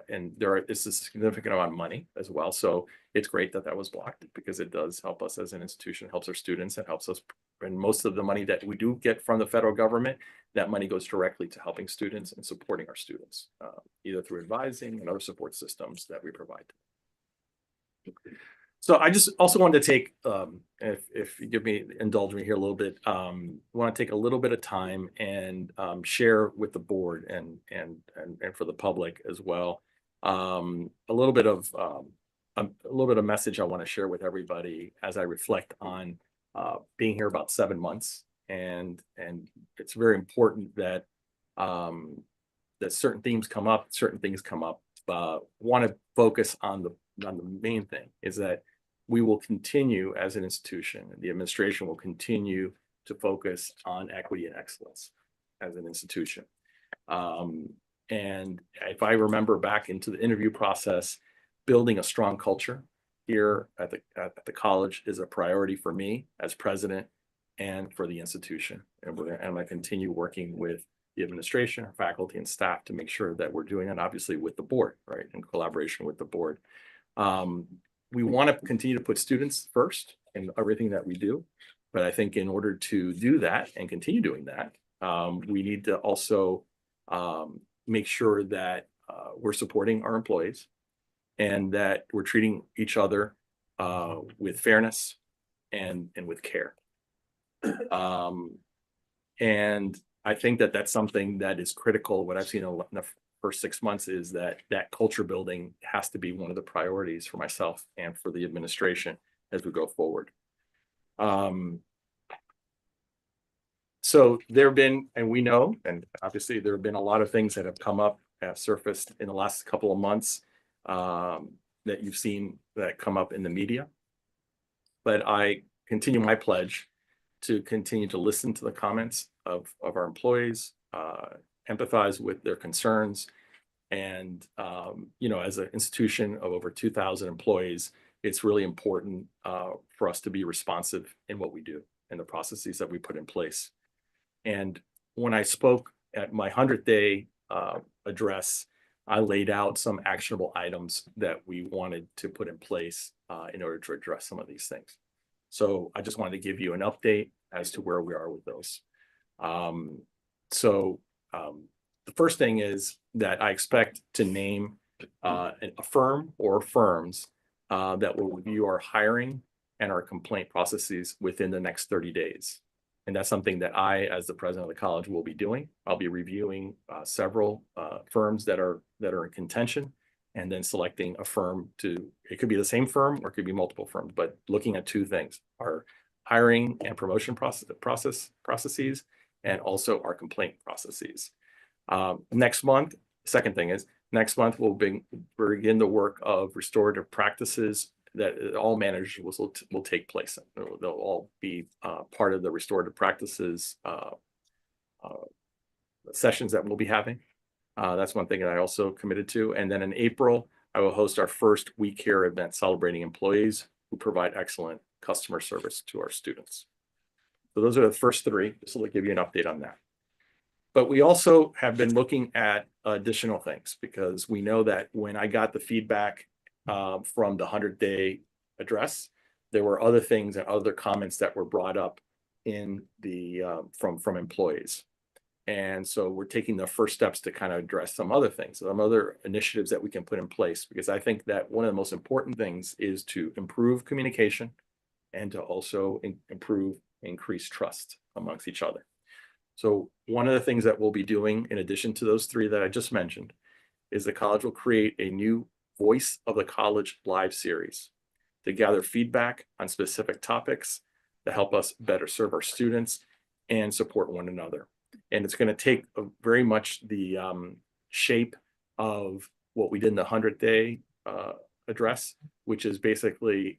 it's a significant amount of money as well. So it's great that that was blocked, because it does help us as an institution, helps our students, and helps us. And most of the money that we do get from the federal government, that money goes directly to helping students and supporting our students, either through advising and other support systems that we provide. So I just also wanted to take, if you indulge me here a little bit, want to take a little bit of time and share with the board and for the public as well, a little bit of message I want to share with everybody as I reflect on being here about 7 months, and it's very important that that certain themes come up, certain things come up. Want to focus on the main thing is that we will continue as an institution, and the administration will continue to focus on equity and excellence as an institution. And if I remember back into the interview process, building a strong culture here at the college is a priority for me as president and for the institution. And I'm going to continue working with the administration, our faculty, and staff to make sure that we're doing it, obviously with the board, right, in collaboration with the board. We want to continue to put students first in everything that we do, but I think in order to do that and continue doing that, we need to also make sure that we're supporting our employees and that we're treating each other with fairness and with care. And I think that that's something that is critical. What I've seen in the first 6 months is that culture building has to be one of the priorities for myself and for the administration as we go forward. So there have been, and we know, and obviously there have been a lot of things that have come up, have surfaced in the last couple of months that you've seen that come up in the media. But I continue my pledge to continue to listen to the comments of our employees, empathize with their concerns. And, as an institution of over 2,000 employees, it's really important for us to be responsive in what we do and the processes that we put in place. And when I spoke at my 100th-day address, I laid out some actionable items that we wanted to put in place in order to address some of these things. So I just wanted to give you an update as to where we are with those. The first thing is that I expect to name a firm or firms that will review our hiring and our complaint processes within the next 30 days. And that's something that I, as the president of the college, will be doing. I'll be reviewing several firms that are in contention, and then selecting a firm it could be the same firm or it could be multiple firms, but looking at two things: our hiring and promotion processes, and also our complaint processes. Next month, second thing is, next month we'll begin the work of restorative practices that all managers will take place. They'll all be part of the restorative practices sessions that we'll be having. That's one thing that I also committed to. And then in April, I will host our first We Care event celebrating employees who provide excellent customer service to our students. So those are the first three, just to give you an update on that. But we also have been looking at additional things, because we know that when I got the feedback from the 100-day address, there were other things and other comments that were brought up in the from employees. And so we're taking the first steps to kind of address some other things, some other initiatives that we can put in place, because I think that one of the most important things is to improve communication and to also increase trust amongst each other. So one of the things that we'll be doing, in addition to those three that I just mentioned, is the college will create a new Voice of the College live series to gather feedback on specific topics to help us better serve our students and support one another. And it's going to take very much the shape of what we did in the 100-day address, which is basically,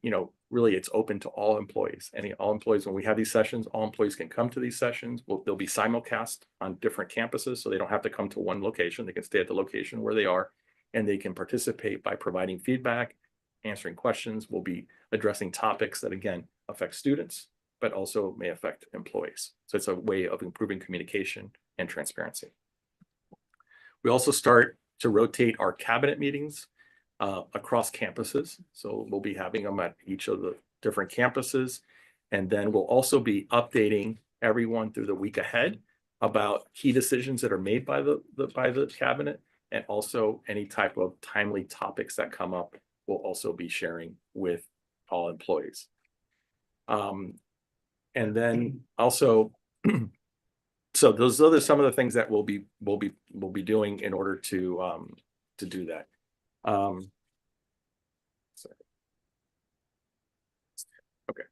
really it's open to all employees. All employees, when we have these sessions, all employees can come to these sessions. They'll be simulcast on different campuses, so they don't have to come to one location. They can stay at the location where they are, and they can participate by providing feedback answering questions. We'll be addressing topics that, again, affect students, but also may affect employees. So it's a way of improving communication and transparency. We also start to rotate our cabinet meetings across campuses. So we'll be having them at each of the different campuses. And then we'll also be updating everyone through the week ahead about key decisions that are made by the cabinet, and also any type of timely topics that come up, we'll also be sharing with all employees. And then also, so those are some of the things that we'll be doing in order to do that. Okay.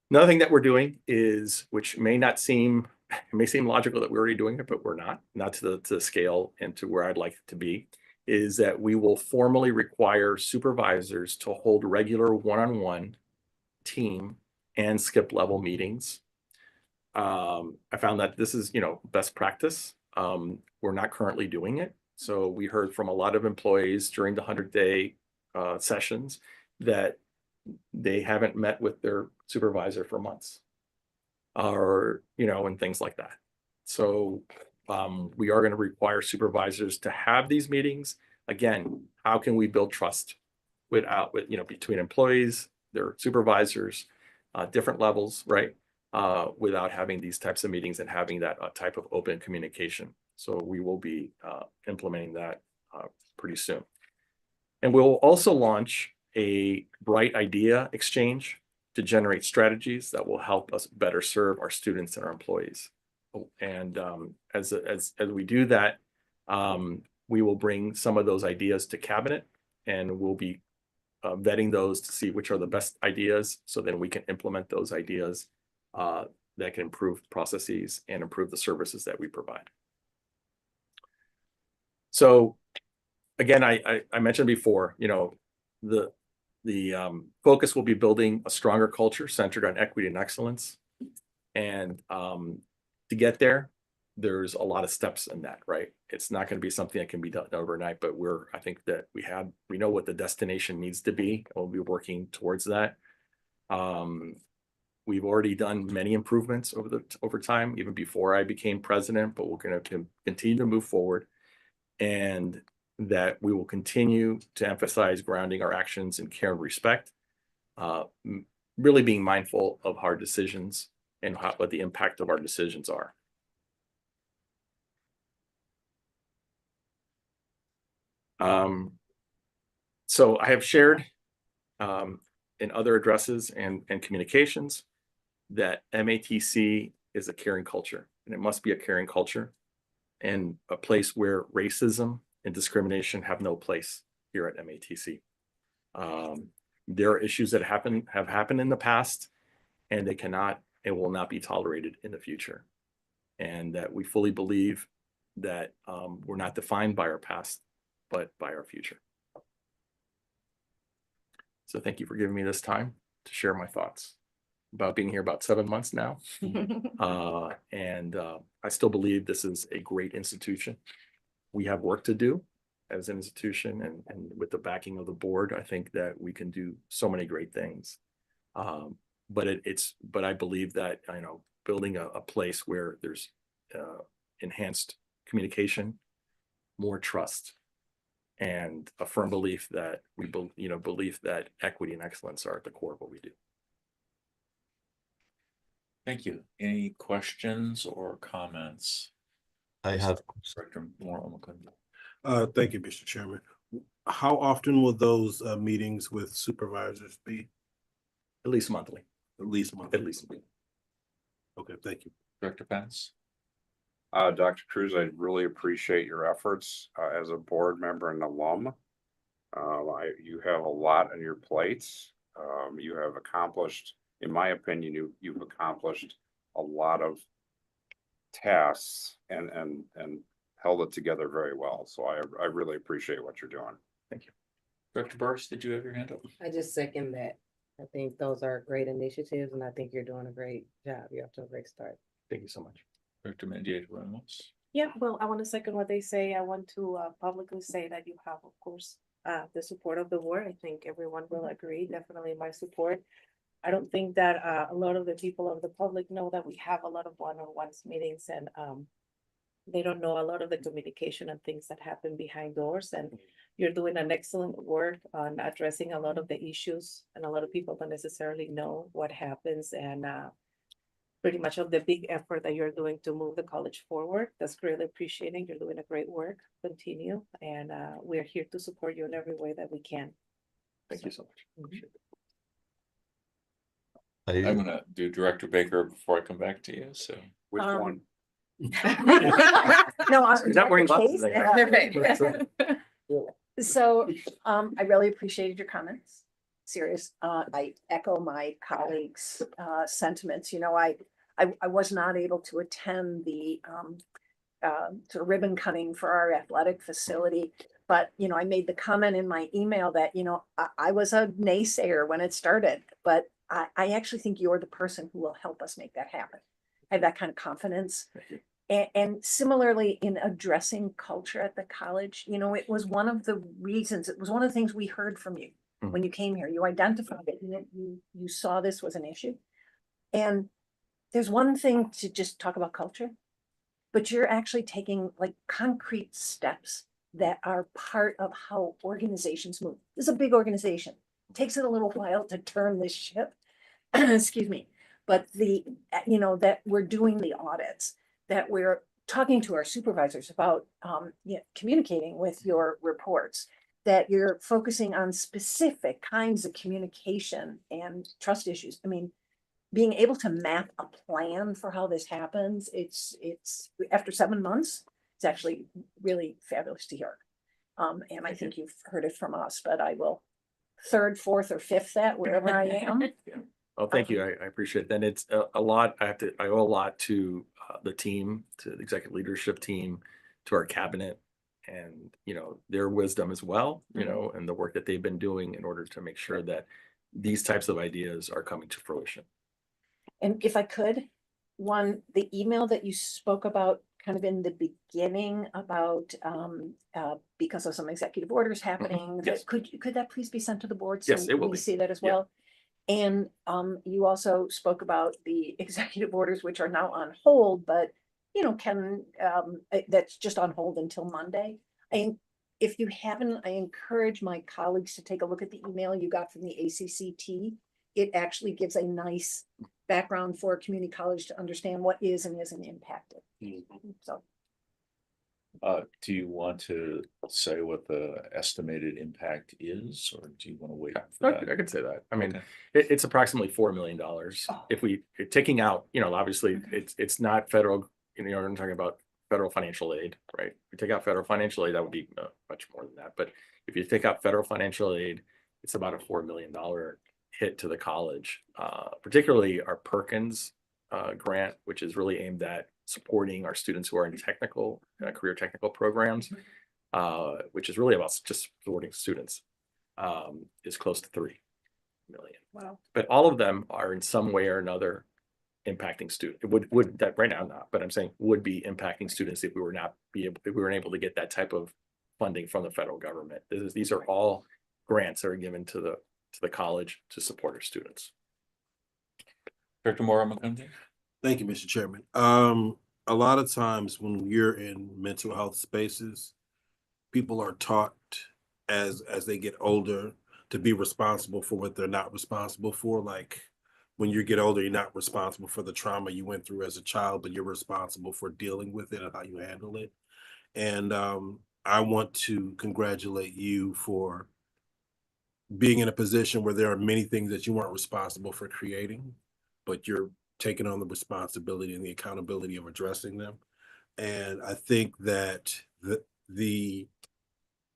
Another thing that we're doing is, which may seem logical that we're already doing it, but we're not to the scale and to where I'd like it to be, is that we will formally require supervisors to hold regular one-on-one team and skip level meetings. I found that this is, best practice. We're not currently doing it. So we heard from a lot of employees during the 100-day sessions that they haven't met with their supervisor for months, or, and things like that. So we are going to require supervisors to have these meetings. Again, how can we build trust between employees, their supervisors, different levels, right? Without having these types of meetings and having that type of open communication. So we will be implementing that pretty soon. And we'll also launch a bright idea exchange to generate strategies that will help us better serve our students and our employees. And as we do that, we will bring some of those ideas to cabinet, and we'll be vetting those to see which are the best ideas, so then we can implement those ideas that can improve processes and improve the services that we provide. So again, I mentioned before, the focus will be building a stronger culture centered on equity and excellence. And to get there, there's a lot of steps in that, right? It's not going to be something that can be done overnight, but I think that we know what the destination needs to be, and we'll be working towards that. We've already done many improvements over time, even before I became president, but we're going to continue to move forward, and that we will continue to emphasize grounding our actions in care and respect, really being mindful of hard decisions and what the impact of our decisions are. So I have shared in other addresses and communications that MATC is a caring culture, and it must be a caring culture, and a place where racism and discrimination have no place here at MATC. There are issues that have happened in the past, and they cannot and will not be tolerated in the future. And that we fully believe that we're not defined by our past, but by our future. So thank you for giving me this time to share my thoughts about being here about 7 months now. And I still believe this is a great institution. We have work to do as an institution, and with the backing of the board, I think that we can do so many great things. But I believe that, building a place where there's enhanced communication, more trust, and a firm belief that belief that equity and excellence are at the core of what we do. Thank you. Any questions or comments? I have. Director Moore. Thank you, Mr. Chairman. How often will those meetings with supervisors be? At least monthly. At least monthly. At least. Okay, thank you. Director Pence. Dr. Cruz, I really appreciate your efforts as a board member and alum. You have a lot on your plates. You have accomplished, in my opinion, you've accomplished a lot of tasks and held it together very well. So I really appreciate what you're doing. Thank you. Director Burris, did you have your hand up? I just second that. I think those are great initiatives, and I think you're doing a great job. You're off to a great start. Thank you so much. Director Mendieta Ramos. Yeah, well, I want to second what they say. I want to publicly say that you have, of course, the support of the board. I think everyone will agree, definitely my support. I don't think that a lot of the people of the public know that we have a lot of one-on-ones meetings and they don't know a lot of the communication and things that happen behind doors, and you're doing an excellent work on addressing a lot of the issues, and a lot of people don't necessarily know what happens, and pretty much of the big effort that you're doing to move the college forward. That's greatly appreciating. You're doing a great work. Continue, and we're here to support you in every way that we can. Thank you so much. Appreciate it. I'm gonna do Director Baker before I come back to you, so. Which Um, one? No, He's not wearing glasses. So, I really appreciated your comments. Serious, I echo my colleagues' sentiments. You know, I was not able to attend the sort of ribbon cutting for our athletic facility. But, you know, I made the comment in my email that, you know, I was a naysayer when it started, but I actually think you're the person who will help us make that happen. I have that kind of confidence. And similarly, in addressing culture at the college, you know, it was one of the reasons, it was one of the things we heard from you when you came here. You identified it, you saw this was an issue. And there's one thing to just talk about culture, but you're actually taking like concrete steps that are part of how organizations move. This is a big organization. It takes it a little while to turn this ship. Excuse me. But you know, that we're doing the audits, that we're talking to our supervisors about communicating with your reports, that you're focusing on specific kinds of communication and trust issues. I mean, being able to map a plan for how this happens, it's after 7 months, it's actually really fabulous to hear. And I think you've heard it from us, but I will third, fourth, or fifth that wherever I am. Oh, thank you. I appreciate that. And it's a lot. I owe a lot to the team, to the executive leadership team, to our cabinet, and, you know, their wisdom as well, you know, and the work that they've been doing in order to make sure that these types of ideas are coming to fruition. And if I could, the email that you spoke about kind of in the beginning about because of some executive orders happening, Yes. could that please be sent to the board? Yes, So it will we be. see that as Yeah. well. And you also spoke about the executive orders, which are now on hold, but you know, that's just on hold until Monday. If you haven't, I encourage my colleagues to take a look at the email you got from the ACCT. It actually gives a nice background for a community college to understand what is and isn't impacted. So, Do you want to say what the estimated impact is, or do you want to wait for I that? could say that. I mean, Okay. it's approximately $4 million. If we're taking out, you know, obviously it's not federal, you know, I'm talking about federal financial aid, right? If we take out federal financial aid, that would be much more than that. But if you take out federal financial aid, it's about a $4 million hit to the college, particularly our Perkins grant, which is really aimed at supporting our students who are in technical, career technical programs, which is really about just supporting students, is close to $3 million. wow. But all of them are in some way or another impacting students. Would that right now not, but I'm saying would be impacting students if we weren't able to get that type of funding from the federal government. These are all grants that are given to the college to support our students. Director Moore-Mukunde? Thank you, Mr. Chairman. A lot of times when you're in mental health spaces, people are taught as they get older to be responsible for what they're not responsible for. Like when you get older, you're not responsible for the trauma you went through as a child, but you're responsible for dealing with it and how you handle it. And I want to congratulate you for being in a position where there are many things that you weren't responsible for creating, but you're taking on the responsibility and the accountability of addressing them. And I think that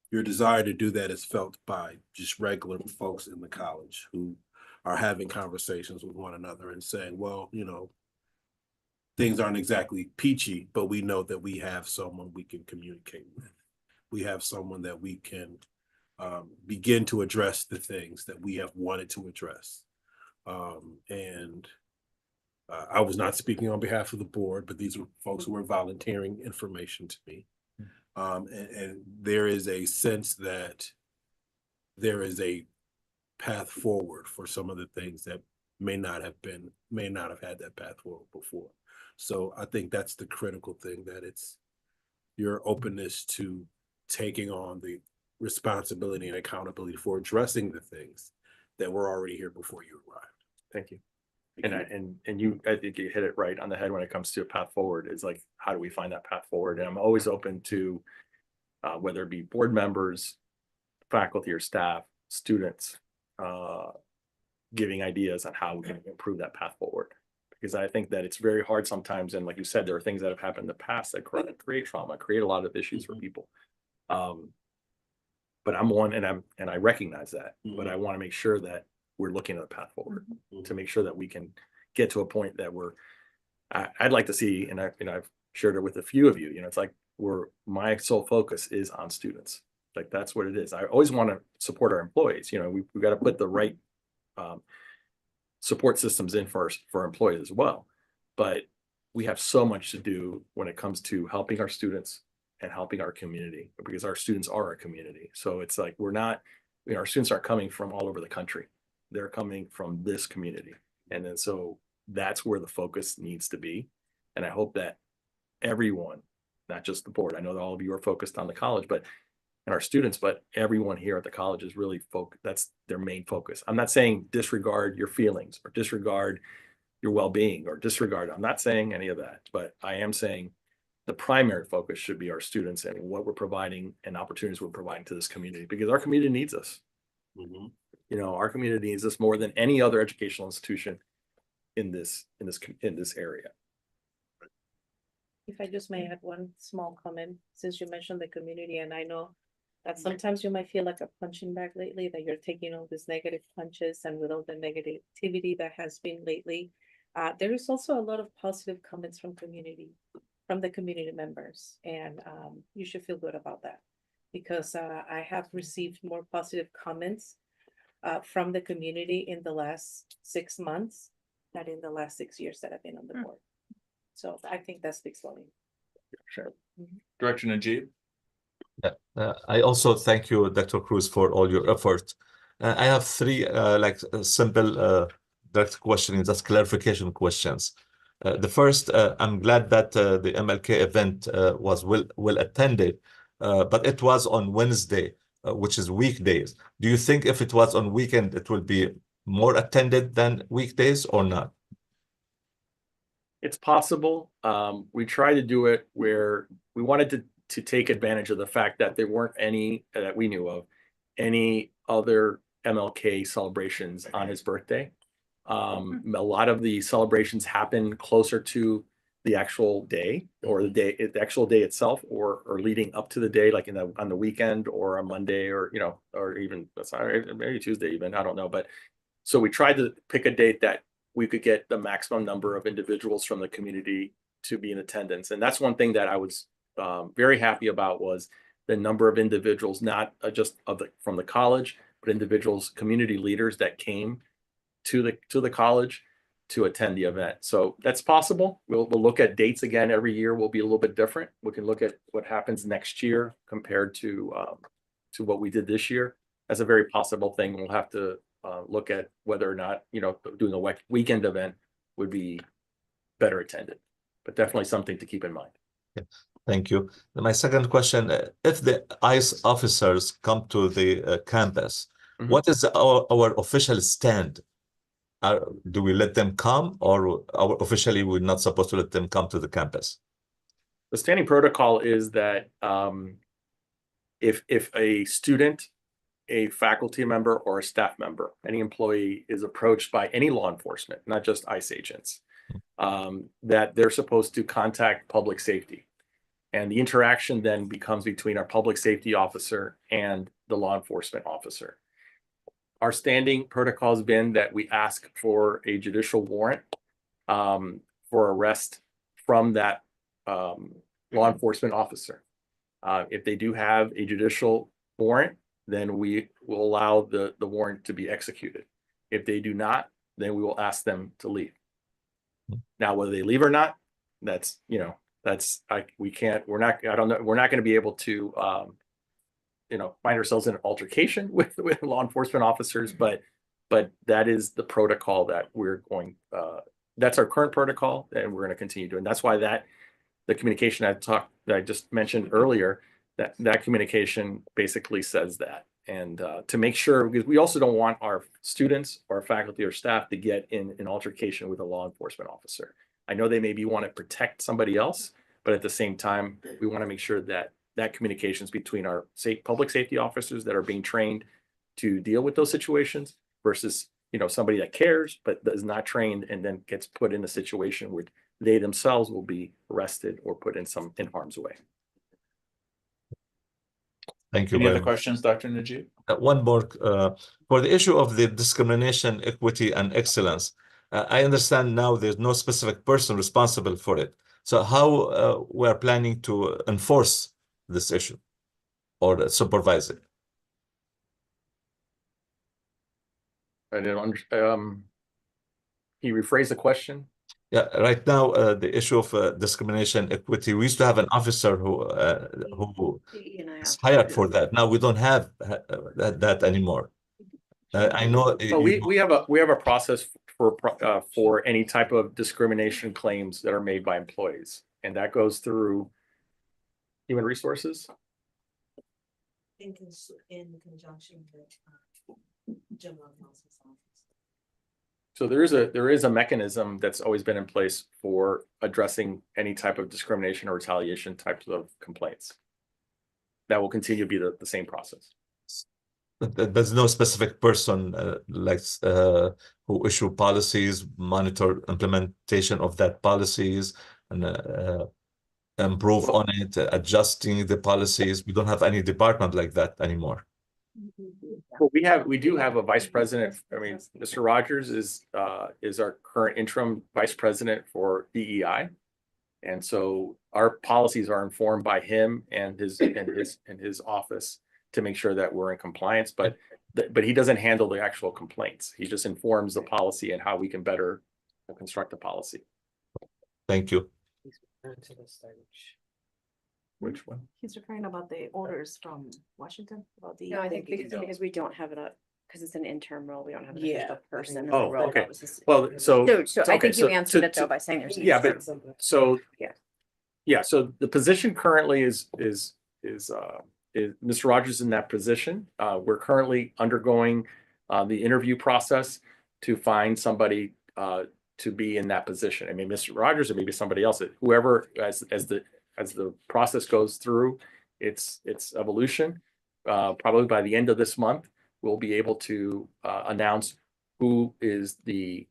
your desire to do that is felt by just regular folks in the college who are having conversations with one another and saying, well, you know, things aren't exactly peachy, but we know that we have someone we can communicate with. We have someone that we can begin to address the things that we have wanted to address. I was not speaking on behalf of the board, but these were folks who were volunteering information to me. And there is a sense that there is a path forward for some of the things that may not have had that path forward before. So I think that's the critical thing, that it's your openness to taking on the responsibility and accountability for addressing the things that were already here before you arrived. Thank you. And you, I think you hit it right on the head when it comes to a path forward. Is like, how do we find that path forward? And I'm always open to whether it be board members, faculty or staff, students, giving ideas on how we can improve that path forward. Because I think that it's very hard sometimes, and like you said, there are things that have happened in the past that create trauma, create a lot of issues for people. But I'm one, and I recognize that, but I want to make sure that we're looking at a path forward to make sure that we can get to a point that I'd like to see, and I've shared it with a few of you, it's like my sole focus is on students. Like, that's what it is. I always want to support our employees. We've got to put the right support systems in for our employees as well. But we have so much to do when it comes to helping our students and helping our community, because our students are our community. So it's like, we're not, our students aren't coming from all over the country. They're coming from this community. And then, so that's where the focus needs to be. And I hope that everyone, not just the board, I know that all of you are focused on the college, and our students, but everyone here at the college is really focused. That's their main focus. I'm not saying disregard your feelings or disregard your well-being or disregard. I'm not saying any of that, but I am saying the primary focus should be our students and what we're providing and opportunities we're providing to this community, because our community needs us. Our community needs us more than any other educational institution in this area. If I just may add one small comment, since you mentioned the community, and I know that sometimes you might feel like a punching bag lately, that you're taking all these negative punches, and with all the negativity that has been lately, there is also a lot of positive comments from the community members, and you should feel good about that, because I have received more positive comments from the community in the last 6 months than in the last 6 years that I've been on the board. So I think that speaks volume. Sure. Director Najib? I also thank you, Dr. Cruz, for all your effort. I have three simple direct questions, just clarification questions. The first, I'm glad that the MLK event was well attended, but it was on Wednesday, which is weekdays. Do you think if it was on weekend, it will be more attended than weekdays or not? It's possible. We tried to do it where we wanted to take advantage of the fact that there weren't any that we knew of, any other MLK celebrations on his birthday. A lot of the celebrations happen closer to the actual day, or the actual day itself, or leading up to the day, like on the weekend or on Monday, or or even maybe Tuesday even, I don't know. But so we tried to pick a date that we could get the maximum number of individuals from the community to be in attendance. And that's one thing that I was very happy about, was the number of individuals, not just from the college, but individuals, community leaders that came to the college to attend the event. So that's possible. We'll look at dates again every year. Will be a little bit different. We can look at what happens next year compared to what we did this year. That's a very possible thing. We'll have to look at whether or not doing a weekend event would be better attended, but definitely something to keep in mind. Thank you. My second question, if the ICE officers come to the campus, what is our official stand? Do we let them come, or officially we're not supposed to let them come to the campus? The standing protocol is that if a student, a faculty member, or a staff member, any employee is approached by any law enforcement, not just ICE agents, that they're supposed to contact public safety. And the interaction then becomes between our public safety officer and the law enforcement officer. Our standing protocol has been that we ask for a judicial warrant for arrest from that law enforcement officer. If they do have a judicial warrant, then we will allow the warrant to be executed. If they do not, then we will ask them to leave. Now, whether they leave or not, we're not going to be able to find ourselves in an altercation with law enforcement officers, but that is the protocol that we're going, that's our current protocol, and we're going to continue doing. That's why the communication that I just mentioned earlier, that communication basically says that. And to make sure, because we also don't want our students or faculty or staff to get in an altercation with a law enforcement officer. I know they maybe want to protect somebody else, but at the same time, we want to make sure that communications between our public safety officers that are being trained to deal with those situations versus, somebody that cares but is not trained and then gets put in a situation where they themselves will be arrested or put in harm's way. Thank you Any very other much. questions, Dr. Najib? One more, for the issue of the discrimination, equity, and excellence. I understand now there's no specific person responsible for it. So how we're planning to enforce this issue or supervise it? I didn't understand. Can you rephrase the question? Yeah, right now, the issue of discrimination, equity, we used to have an officer who is hired for that. Now we don't have that anymore. I know. But we have a process for any type of discrimination claims that are made by employees, and that goes through human resources. In conjunction with general counsel's office. So there is a mechanism that's always been in place for addressing any type of discrimination or retaliation types of complaints. That will continue to be the same process. There's no specific person who issue policies, monitor implementation of that policies, and improve on it, adjusting the policies. We don't have any department like that anymore. Well, we do have a vice president. I mean, Mr. Rogers is our current interim vice president for DEI, and so our policies are informed by him and his office to make sure that we're in compliance. But he doesn't handle the actual complaints. He just informs the policy and how we can better construct the policy. Thank you. Which one? He's referring about the orders from Washington about the. No, I think because we don't have because it's an interim role, we don't have an Yeah. official person. in the Oh, role. okay. That was just- Well, so I okay, think you so answered it though by saying there's. yeah, but so Yeah. So the position currently is Mr. Rogers in that position. We're currently undergoing the interview process to find somebody to be in that position. I mean, Mr. Rogers or maybe somebody else, whoever as the process goes through its evolution. Probably by the end of this month, we'll be able to announce who is the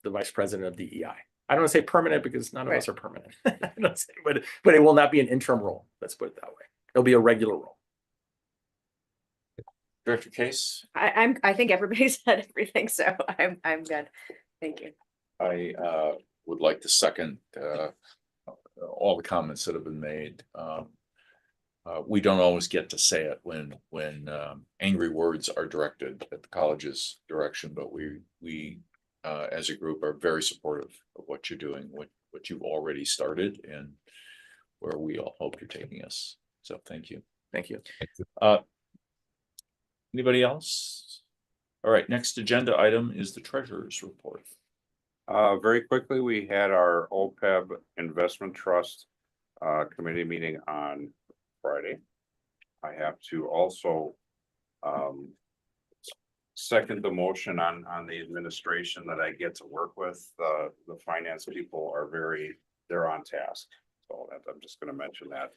vice president of DEI. I don't want to say permanent because none of us are permanent. But it will not be an interim role. Let's put it that way. It'll be a regular role. Director Case? I think everybody said everything, so I'm good. Thank you. I would like to second all the comments that have been made. We don't always get to say it when angry words are directed at the college's direction, but we as a group are very supportive of what you're doing, what you've already started, and where we all hope you're taking us. So thank you. Thank you. Anybody else? All right, next agenda item is the treasurer's report. Very quickly, we had our OPEB investment trust committee meeting on Friday. I have to also second the motion on the administration that I get to work with. The finance people are they're on task. So I'm just going to mention that.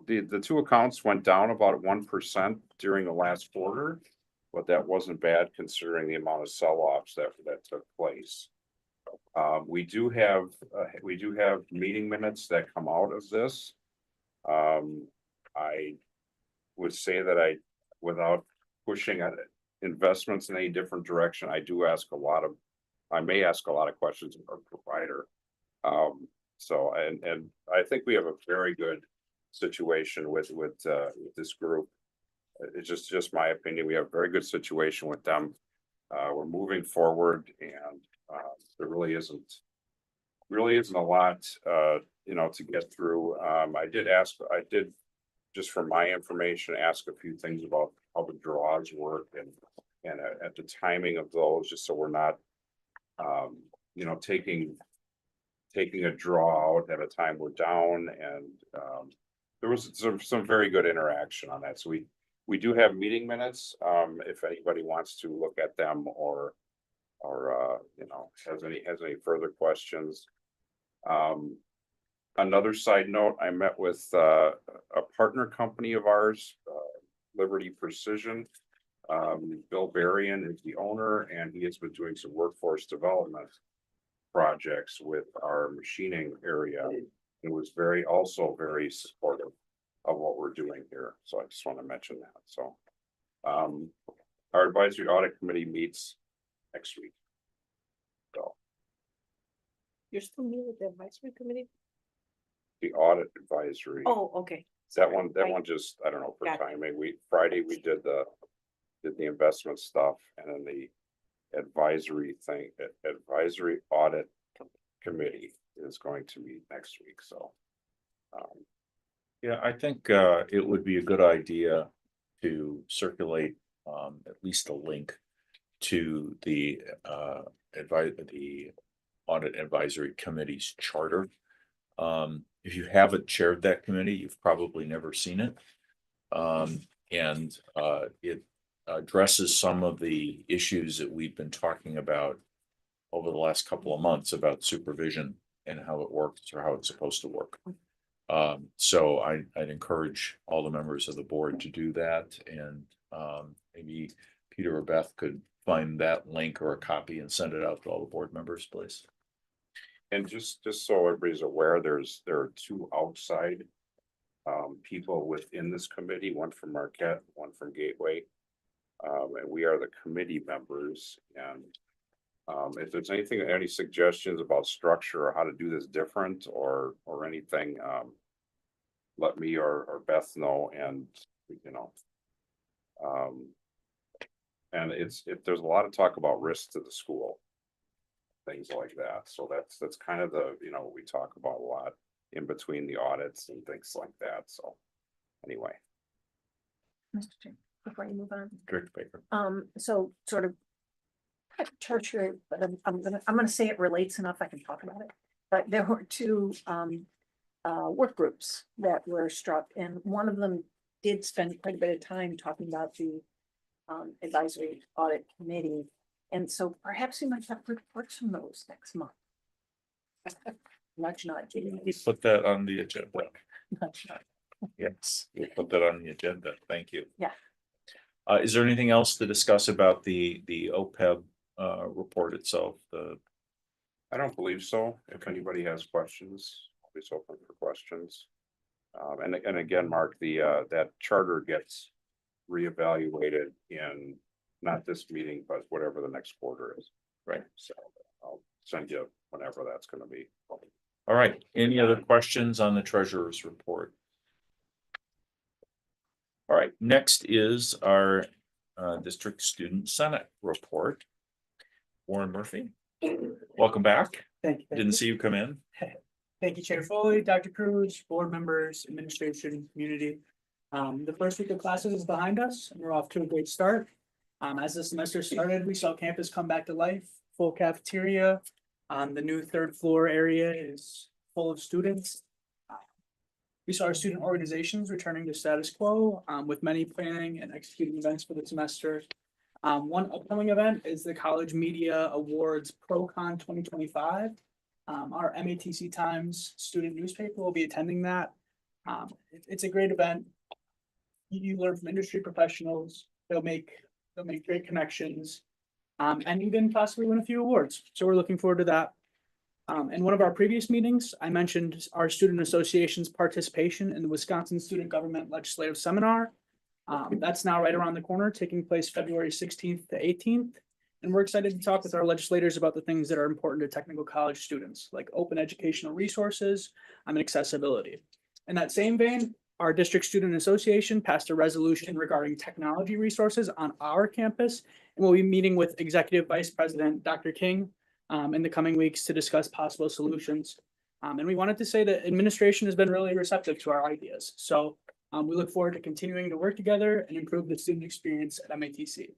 The two accounts went down about 1% during the last quarter, but that wasn't bad considering the amount of sell-offs that took place. We do have meeting minutes that come out of this. I would say that without pushing investments in any different direction, I may ask a lot of questions of our provider. And I think we have a very good situation with this group. It's just my opinion. We have a very good situation with them. We're moving forward, and there really isn't a lot to get through. I did just for my information, ask a few things about how the draws work and at the timing of those, just so we're not, you know, taking a draw out at a time we're down, and there was some very good interaction on that. So we do have meeting minutes, if anybody wants to look at them or you know, has any further questions. Another side note, I met with a partner company of ours, Liberty Precision. Bill Berrien is the owner, and he has been doing some workforce development projects with our machining area. It was also very supportive of what we're doing here. So I just want to mention that. So our advisory audit committee meets next week. So You're still meeting with the advisory committee? the audit advisory. Oh, okay. That one Right. just, I don't know, for Gotcha. timing, Friday we did the investment stuff, and then the advisory audit committee is going to meet next week, so. Yeah, I think it would be a good idea to circulate at least a link to the audit advisory committee's charter. If you haven't chaired that committee, you've probably never seen it. And it addresses some of the issues that we've been talking about over the last couple of months about supervision and how it works or how it's supposed to work. So I'd encourage all the members of the board to do that, and maybe Peter or Beth could find that link or a copy and send it out to all the board members, please. And just so everybody's aware, there are two outside people within this committee, one from Marquette, one from Gateway. And we are the committee members, and if there's any suggestions about structure or how to do this different or anything, let me or Beth know, and you know. And there's a lot of talk about risk to the school, things like that. So that's kind of the, you know, we talk about a lot in between the audits and things like that. So anyway. Mr. Chair, before you move on. Director Baker. So sort of tertiary, but I'm gonna say it relates enough I can talk about it. But there were two work groups that were struck, and one of them did spend quite a bit of time talking about the advisory audit committee. And so perhaps we might have reports from those next month. Nudge, nudge. Put that on the agenda. Nudge, nudge. Yes, we'll put that on the agenda. Thank you. Yeah. Is there anything else to discuss about the OPEB report itself? I don't believe so. If anybody has questions, always open for questions. And again, Mark, that charter gets reevaluated in not this meeting, but whatever the next quarter is. Right. So I'll send you whenever that's gonna be. All right. Any other questions on the treasurer's report? All right, next is our district student senate report. Warren Murphy, welcome back. Thank you. Didn't see you come in. Thank you, Chair Foley, Dr. Cruz, board members, administration, community. The first week of classes is behind us, and we're off to a great start. As the semester started, we saw campus come back to life, full cafeteria. The new third floor area is full of students. We saw our student organizations returning to status quo, with many planning and executing events for the semester. One upcoming event is the College Media Awards ProCon 2025. Our MATC Times student newspaper will be attending that. It's a great event. You learn from industry professionals. They'll make great connections, and even possibly win a few awards. So we're looking forward to that. In one of our previous meetings, I mentioned our student association's participation in the Wisconsin Student Government Legislative Seminar. That's now right around the corner, taking place February 16th to 18th. And we're excited to talk with our legislators about the things that are important to technical college students, like open educational resources and accessibility. In that same vein, our district student association passed a resolution regarding technology resources on our campus, and we'll be meeting with Executive Vice President Dr. King in the coming weeks to discuss possible solutions. And we wanted to say that administration has been really receptive to our ideas. So We look forward to continuing to work together and improve the student experience at MATC.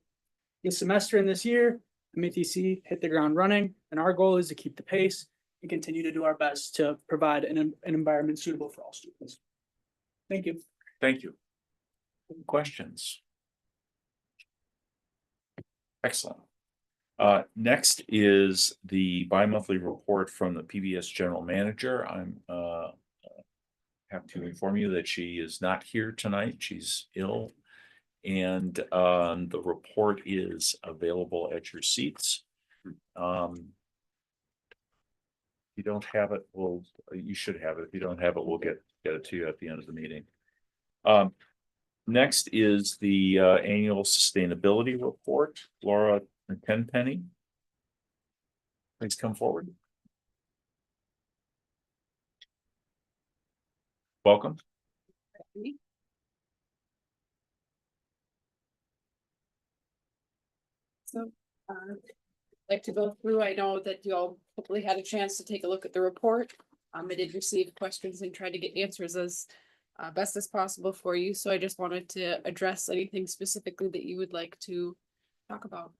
This semester and this year, MATC hit the ground running, and our goal is to keep the pace and continue to do our best to provide an environment suitable for all students. Thank you. Thank you. Questions? Excellent. Next is the bi-monthly report from the PBS General Manager. I'm have to inform you that she is not here tonight. She's ill. And the report is available at your seats. If you don't have it, you should have it. If you don't have it, we'll get it to you at the end of the meeting. Next is the annual sustainability report. Laura Tenpenny, please come forward. Welcome. So, like to go through, I know that you all hopefully had a chance to take a look at the report. I did receive questions and tried to get answers as best as possible for you. So I just wanted to address anything specifically that you would like to talk about.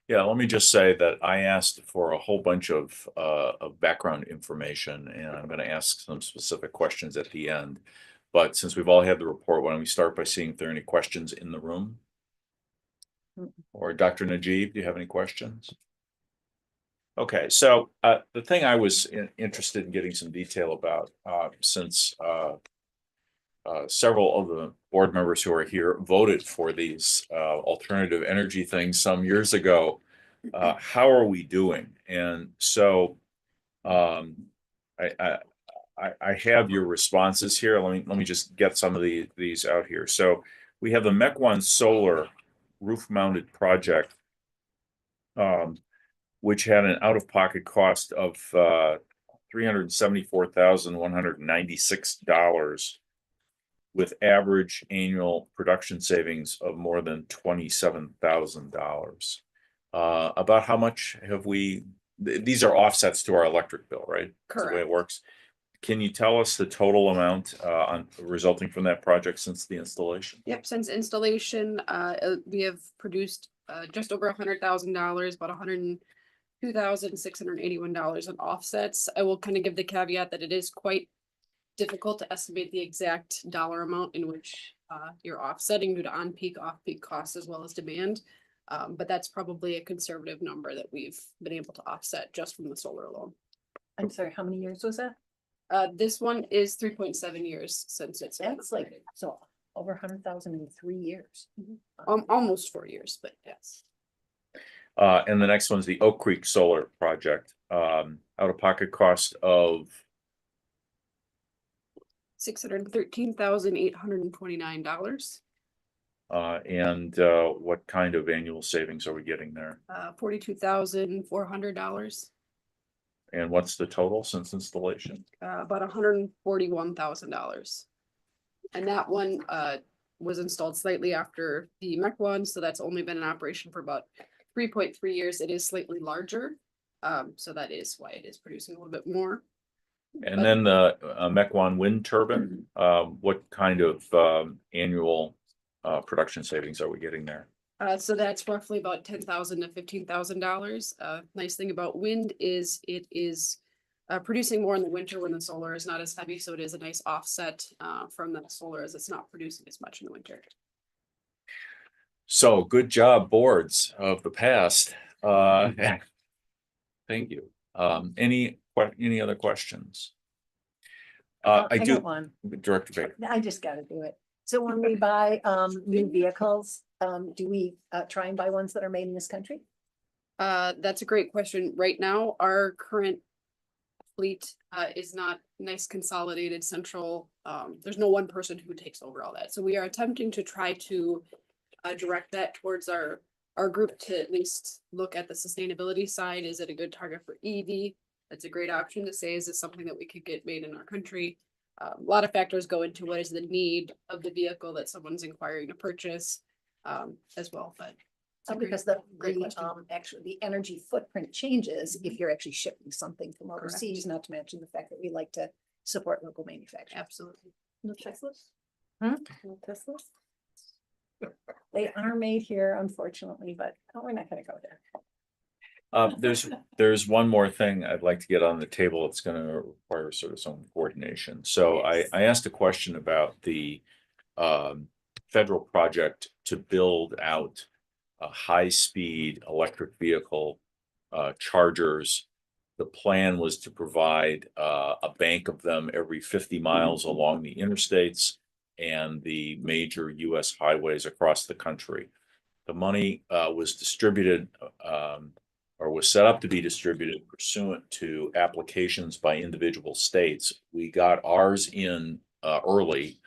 Yeah, let me just say that I asked for a whole bunch of background information, and I'm going to ask some specific questions at the end. But since we've all had the report, why don't we start by seeing if there are any questions in the room? Or Dr. Najib, do you have any questions? Okay, so the thing I was interested in getting some detail about, since several of the board members who are here voted for these alternative energy things some years ago, how are we doing? And so I have your responses here. Let me just get some of these out here. So we have the MEC1 solar roof-mounted project, which had an out-of-pocket cost of $374,196 with average annual production savings of more than $27,000. About how much have we? These are offsets to our electric bill, right? That's the way it works. Can you tell us the total amount resulting from that project since the installation? Yep, since installation, we have produced just over $100,000, about $102,681 in offsets. I will kind of give the caveat that it is quite difficult to estimate the exact dollar amount in which you're offsetting due to on-peak, off-peak costs as well as demand. But that's probably a conservative number that we've been able to offset just from the solar alone. I'm sorry, how many years was that? This one is 3.7 years since it's. That's like, so over 100,000 in 3 years. Almost 4 years, but yes. And the next one's the Oak Creek Solar Project, out-of-pocket cost of $613,829. and what kind of annual savings are we getting there? $42,400. And what's the total since installation? About $141,000. And that one was installed slightly after the MEC one, so that's only been in operation for about 3.3 years. It is slightly larger, so that is why it is producing a little bit more. And then the MEC1 wind turbine, what kind of annual production savings are we getting there? So that's roughly about $10,000 to $15,000. Nice thing about wind is it is producing more in the winter when the solar is not as heavy, so it is a nice offset from the solar as it's not producing as much in the winter. So good job, boards of the past. Thank you. Any other questions? I do. got one. Director Baker. I just gotta do it. So when we buy new vehicles, do we try and buy ones that are made in this country? That's a great question. Right now, our current fleet is not nice consolidated central. There's no one person who takes over all that. So we are attempting to try to direct that towards our group to at least look at the sustainability side. Is it a good target for EV? That's a great option to say, is this something that we could get made in our country? A lot of factors go into what is the need of the vehicle that someone's inquiring to purchase as well, but. Because actually the energy footprint changes if you're actually shipping something from overseas, not to mention the fact that we like to support local manufacturing. Absolutely. No checklist? Teslas? They are made here unfortunately, but we're not gonna go there. There's one more thing I'd like to get on the table. It's gonna require sort of some coordination. So Yes. I asked a question about the federal project to build out high-speed electric vehicle chargers. The plan was to provide a bank of them every 50 miles along the interstates and the major US highways across the country. The money was distributed or was set up to be distributed pursuant to applications by individual states. We got ours in early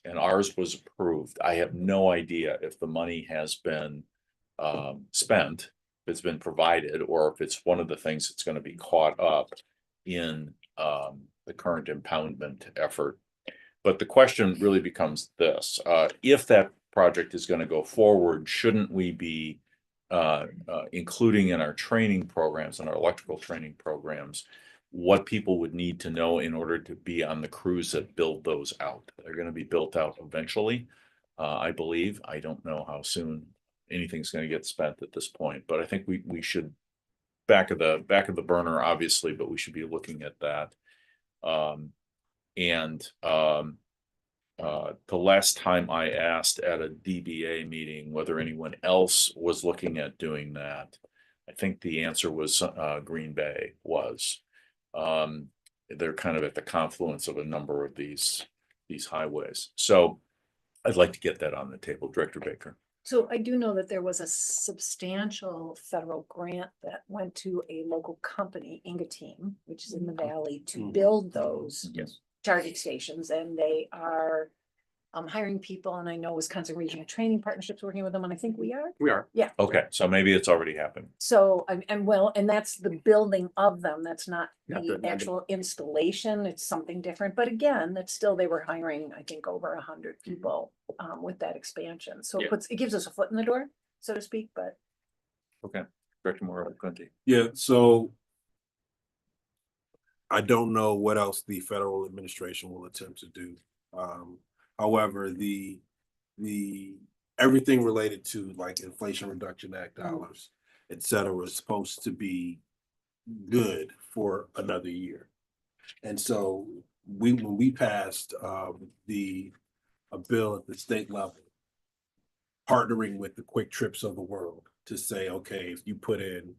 and ours was approved. I have no idea if the money has been spent, if it's been provided, or if it's one of the things that's going to be caught up in the current impoundment effort. But the question really becomes this: if that project is going to go forward, shouldn't we be including in our training programs, in our electrical training programs, what people would need to know in order to be on the crews that build those out? They're going to be built out eventually, I believe. I don't know how soon anything's going to get spent at this point, but I think we should back of the burner, obviously, but we should be looking at that. The last time I asked at a DBA meeting whether anyone else was looking at doing that, I think the answer was Green Bay was. They're kind of at the confluence of a number of these highways. So I'd like to get that on the table, Director Baker. So I do know that there was a substantial federal grant that went to a local company, Ingeteam, which is in the valley, to build those Yes. charging stations, and they are hiring people, and I know Wisconsin Regional Training Partnerships working with them, and I think we are. We are. Yeah. Okay, so maybe it's already happened. So, and that's the building of them. That's not Not the the- actual installation. It's something different. But again, that's still, they were hiring, I think, over 100 people with that expansion. So Yeah. it gives us a foot in the door, so to speak, but. Okay, Director Morales-Conti. Yeah, so I don't know what else the federal administration will attempt to do. However, the everything related to like Inflation Reduction Act dollars, et cetera, is supposed to be good for another year. And so when we passed a bill at the state level, partnering with the Quick Trips of the world to say, okay, if you put in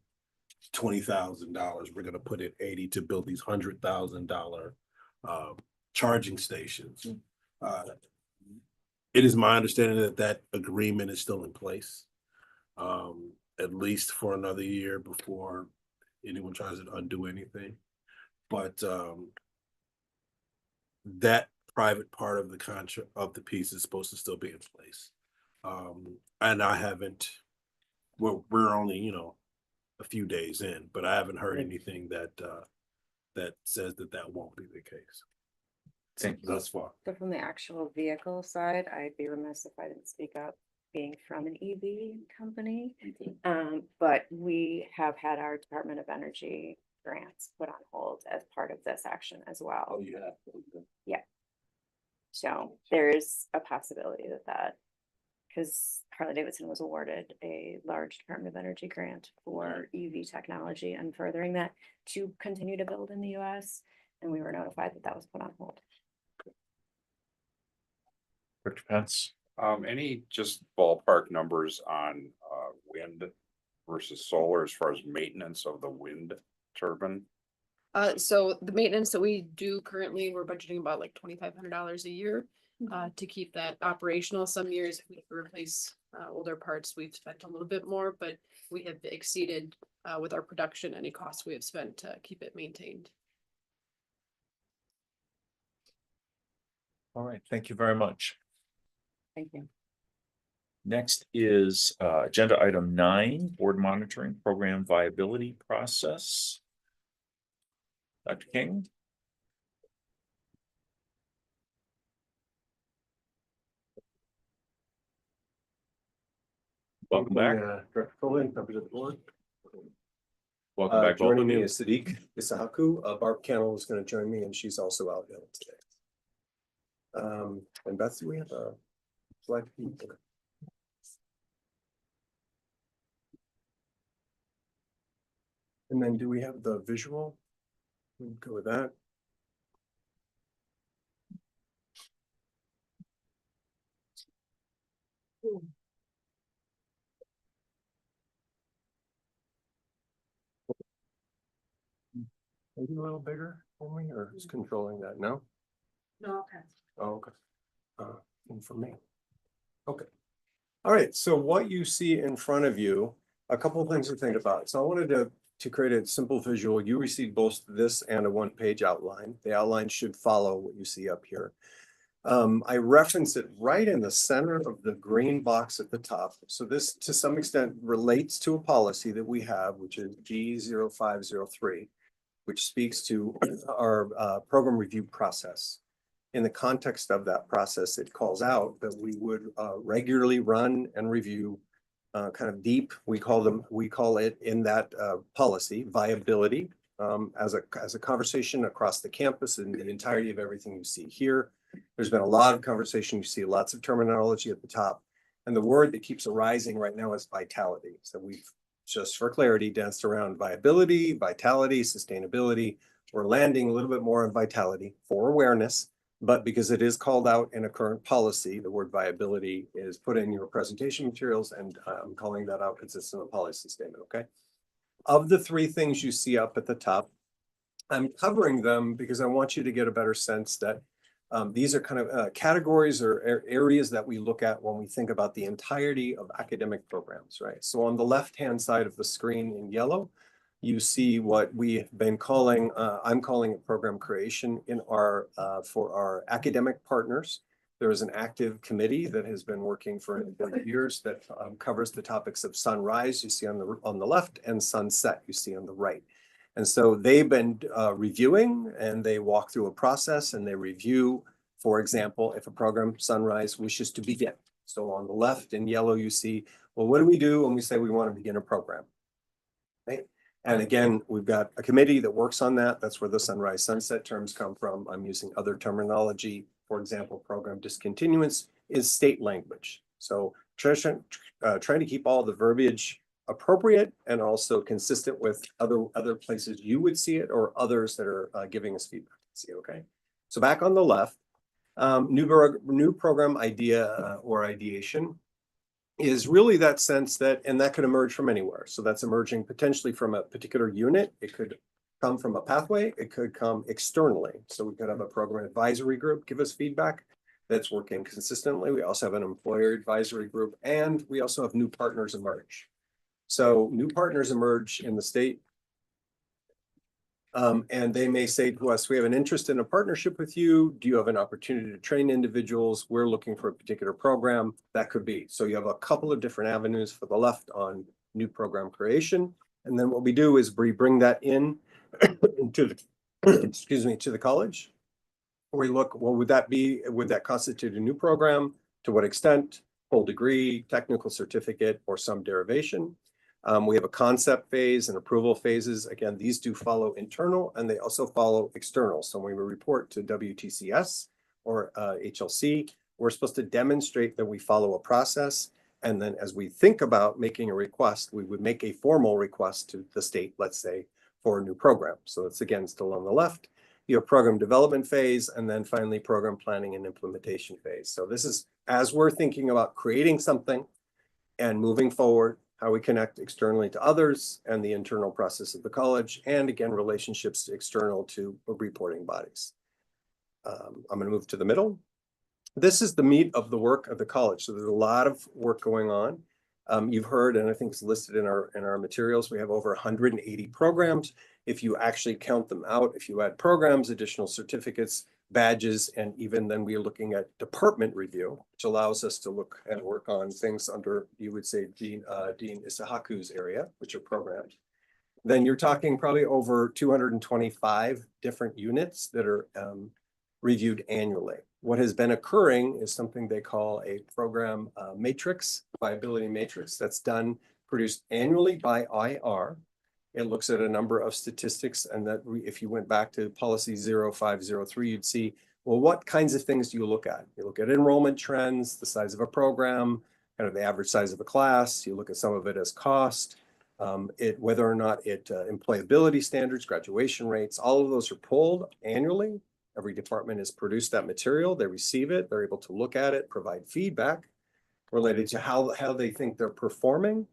$20,000, we're gonna put in 80 to build these $100,000 charging stations. It is my understanding that that agreement is still in place, at least for another year before anyone tries to undo anything. But that private part of the contract of the piece is supposed to still be in place. And I haven't, we're only, a few days in, but I haven't heard anything that says that won't be the case. Thank you. Thus far. So from the actual vehicle side, I'd be remiss if I didn't speak up, being from an EV company. But we have had our Department of Energy grants put on hold as part of this action as well. you have. Yeah. So there's a possibility that, because Harley-Davidson was awarded a large Department of Energy grant for EV technology and furthering that to continue to build in the US. And we were notified that that was put on hold. Director Pence. Any just ballpark numbers on wind versus solar as far as maintenance of the wind turbine? So the maintenance that we do currently, we're budgeting about like $2,500 a year to keep that operational. Some years if we have to replace older parts, we've spent a little bit more, but we have exceeded with our production any costs we have spent to keep it maintained. All right, thank you very much. Thank you. Next is agenda item 9, board monitoring program viability process. Dr. King. Welcome back. Director Cohen, members of the board. Welcome back. both Joining of me you. is Sadiq Isahaku. Barb Cannell is going to join me, and she's also out ill today. And Betsy, we have a slide. And then do we have the visual? We'll go with that. Maybe a little bigger for me, or is controlling that? No? No, okay. Oh, okay. And for me. Okay. All right, so what you see in front of you, a couple of things to think about. So I wanted to create a simple visual. You received both this and a one-page outline. The outline should follow what you see up here. I reference it right in the center of the green box at the top. So this, to some extent, relates to a policy that we have, which is G0503, which speaks to our program review process. In the context of that process, it calls out that we would regularly run and review kind of deep, we call it in that policy, viability, as a conversation across the campus and the entirety of everything you see here. There's been a lot of conversation. You see lots of terminology at the top. And the word that keeps arising right now is vitality. So we've, just for clarity, danced around viability, vitality, sustainability. We're landing a little bit more on vitality for awareness, but because it is called out in a current policy, the word viability is put in your presentation materials, and I'm calling that out consistent with the policy statement, okay? Of the three things you see up at the top, I'm covering them because I want you to get a better sense that these are kind of categories or areas that we look at when we think about the entirety of academic programs, right? So on the left-hand side of the screen in yellow, you see what we have been calling, I'm calling it program creation in our, for our academic partners. There is an active committee that has been working for years that covers the topics of sunrise, you see on the left, and sunset, you see on the right. And so they've been reviewing, and they walk through a process and they review, for example, if a program sunrise wishes to begin. So on the left in yellow, you see, well, what do we do when we say we want to begin a program? Right? And again, we've got a committee that works on that. That's where the sunrise sunset terms come from. I'm using other terminology. For example, program discontinuance is state language. So trying to keep all the verbiage appropriate and also consistent with other places you would see it or others that are giving us feedback. See, okay. So back on the left, new program idea or ideation is really that sense that, and that could emerge from anywhere. So that's emerging potentially from a particular unit. It could come from a pathway. It could come externally. So we could have a program advisory group give us feedback that's working consistently. We also have an employer advisory group, and we also have new partners emerge. So new partners emerge in the state. And they may say to us, we have an interest in a partnership with you. Do you have an opportunity to train individuals? We're looking for a particular program. That could be. So you have a couple of different avenues for the left on new program creation. And then what we do is we bring that in to the, excuse me, to the college. We look, well, would that constitute a new program? To what extent? Full degree, technical certificate, or some derivation. We have a concept phase and approval phases. Again, these do follow internal and they also follow external. So when we report to WTCS or HLC, we're supposed to demonstrate that we follow a process. And then as we think about making a request, we would make a formal request to the state, let's say, for a new program. So it's again still on the left. You have program development phase, and then finally program planning and implementation phase. So this is as we're thinking about creating something and moving forward, how we connect externally to others and the internal process of the college, and again, relationships external to reporting bodies. I'm going to move to the middle. This is the meat of the work of the college. So there's a lot of work going on. You've heard, and I think it's listed in our materials, we have over 180 programs. If you actually count them out, if you add programs, additional certificates, badges, and even then we are looking at department review, which allows us to look and work on things under, you would say, Dean Isahaku's area, which are programs. Then you're talking probably over 225 different units that are reviewed annually. What has been occurring is something they call a program matrix, viability matrix, that's produced annually by IR. It looks at a number of statistics, and that if you went back to policy 0503, you'd see Well, what kinds of things do you look at? You look at enrollment trends, the size of a program, kind of the average size of a class. You look at some of it as cost, whether or not employability standards, graduation rates, all of those are pulled annually. Every department has produced that material. They receive it. They're able to look at it, provide feedback related to how they think they're performing.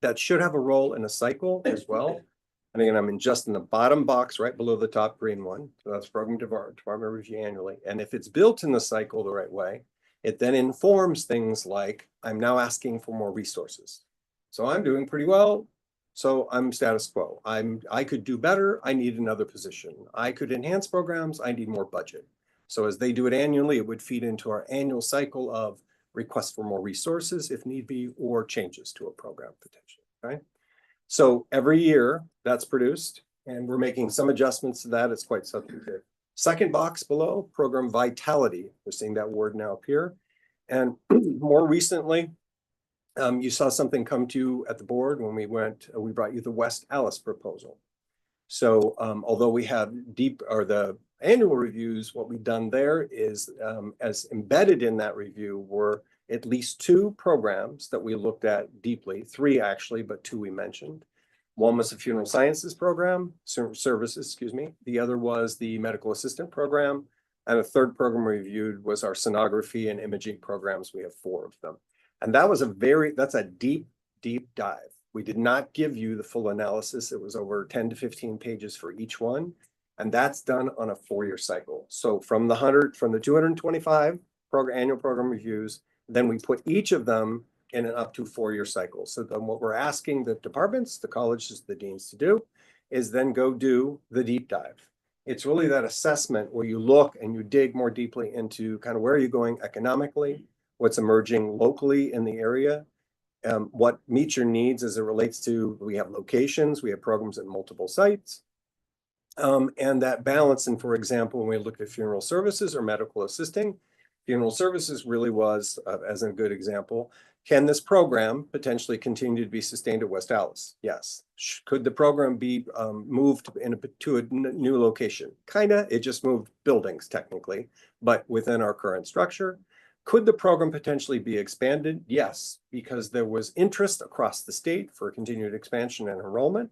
That should have a role in a cycle as well. And again, I'm just in the bottom box right below the top green one. So that's program department review annually. And if it's built in the cycle the right way, it then informs things like, I'm now asking for more resources. So I'm doing pretty well. So I'm status quo. I could do better. I need another position. I could enhance programs. I need more budget. So as they do it annually, it would feed into our annual cycle of requests for more resources if need be, or changes to a program potentially, right? So every year that's produced, and we're making some adjustments to that. It's quite substantive. Second box below, program vitality. We're seeing that word now appear. And more recently, you saw something come to you at the board when we brought you the West Allis proposal. So although we have the annual reviews, what we've done there is as embedded in that review were at least 2 programs that we looked at deeply, 3 actually, but 2 we mentioned. One was the funeral sciences program, services, excuse me. The other was the medical assistant program. And a third program reviewed was our sonography and imaging programs. We have 4 of them. And that was that's a deep, deep dive. We did not give you the full analysis. It was over 10 to 15 pages for each one. And that's done on a 4-year cycle. So from the 225 annual program reviews, then we put each of them in an up to 4-year cycle. So then what we're asking the departments, the colleges, the deans to do is then go do the deep dive. It's really that assessment where you look and you dig more deeply into kind of where are you going economically, what's emerging locally in the area, what meets your needs as it relates to, we have locations, we have programs at multiple sites, and that balance. And for example, when we look at funeral services or medical assisting, funeral services really was, as a good example, can this program potentially continue to be sustained at West Allis? Yes. Could the program be moved to a new location? Kinda, it just moved buildings technically, but within our current structure. Could the program potentially be expanded? Yes, because there was interest across the state for continued expansion and enrollment.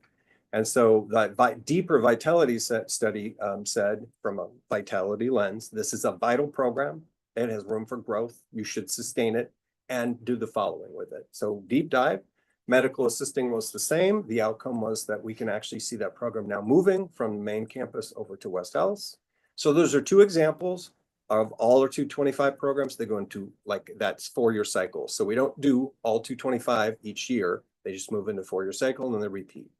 And so that deeper vitality study said from a vitality lens, this is a vital program. It has room for growth. You should sustain it and do the following with it. So deep dive, medical assisting was the same. The outcome was that we can actually see that program now moving from the main campus over to West Allis. So those are 2 examples of all our 225 programs. They go into that's 4-year cycles. So we don't do all 225 each year. They just move into 4-year cycle and then they repeat.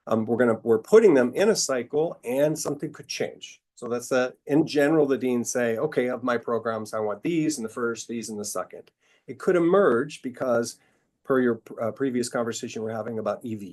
We're putting them in a cycle and something could change. So that's that. In general, the deans say, okay, of my programs, I want these in the first, these in the second. It could emerge because per your previous conversation we're having about EV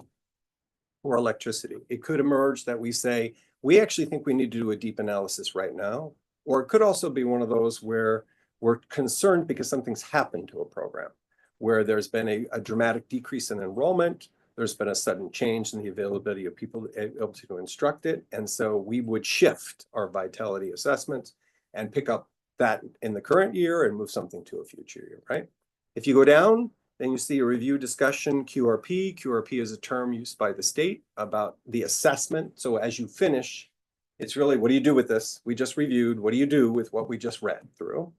or electricity. It could emerge that we say, we actually think we need to do a deep analysis right now. Or it could also be one of those where we're concerned because something's happened to a program, where there's been a dramatic decrease in enrollment. There's been a sudden change in the availability of people able to instruct it. And so we would shift our vitality assessments and pick up that in the current year and move something to a future year, right? If you go down, then you see a review discussion, QRP. QRP is a term used by the state about the assessment. So as you finish, it's really, what do you do with this? We just reviewed. What do you do with what we just read through?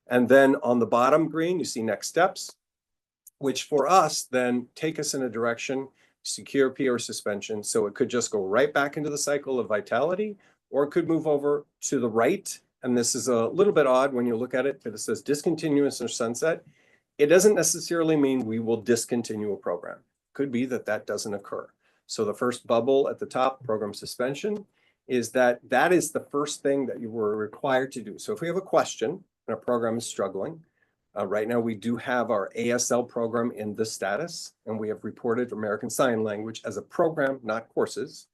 And then on the bottom green, you see next steps, which for us then take us in a direction, secure P or suspension. So it could just go right back into the cycle of vitality, or it could move over to the right. And this is a little bit odd when you look at it, but it says discontinuous or sunset. It doesn't necessarily mean we will discontinue a program. Could be that that doesn't occur. So the first bubble at the top, program suspension, is that is the first thing that you were required to do. So if we have a question and a program is struggling, right now we do have our ASL program in this status, and we have reported American Sign Language as a program, not courses,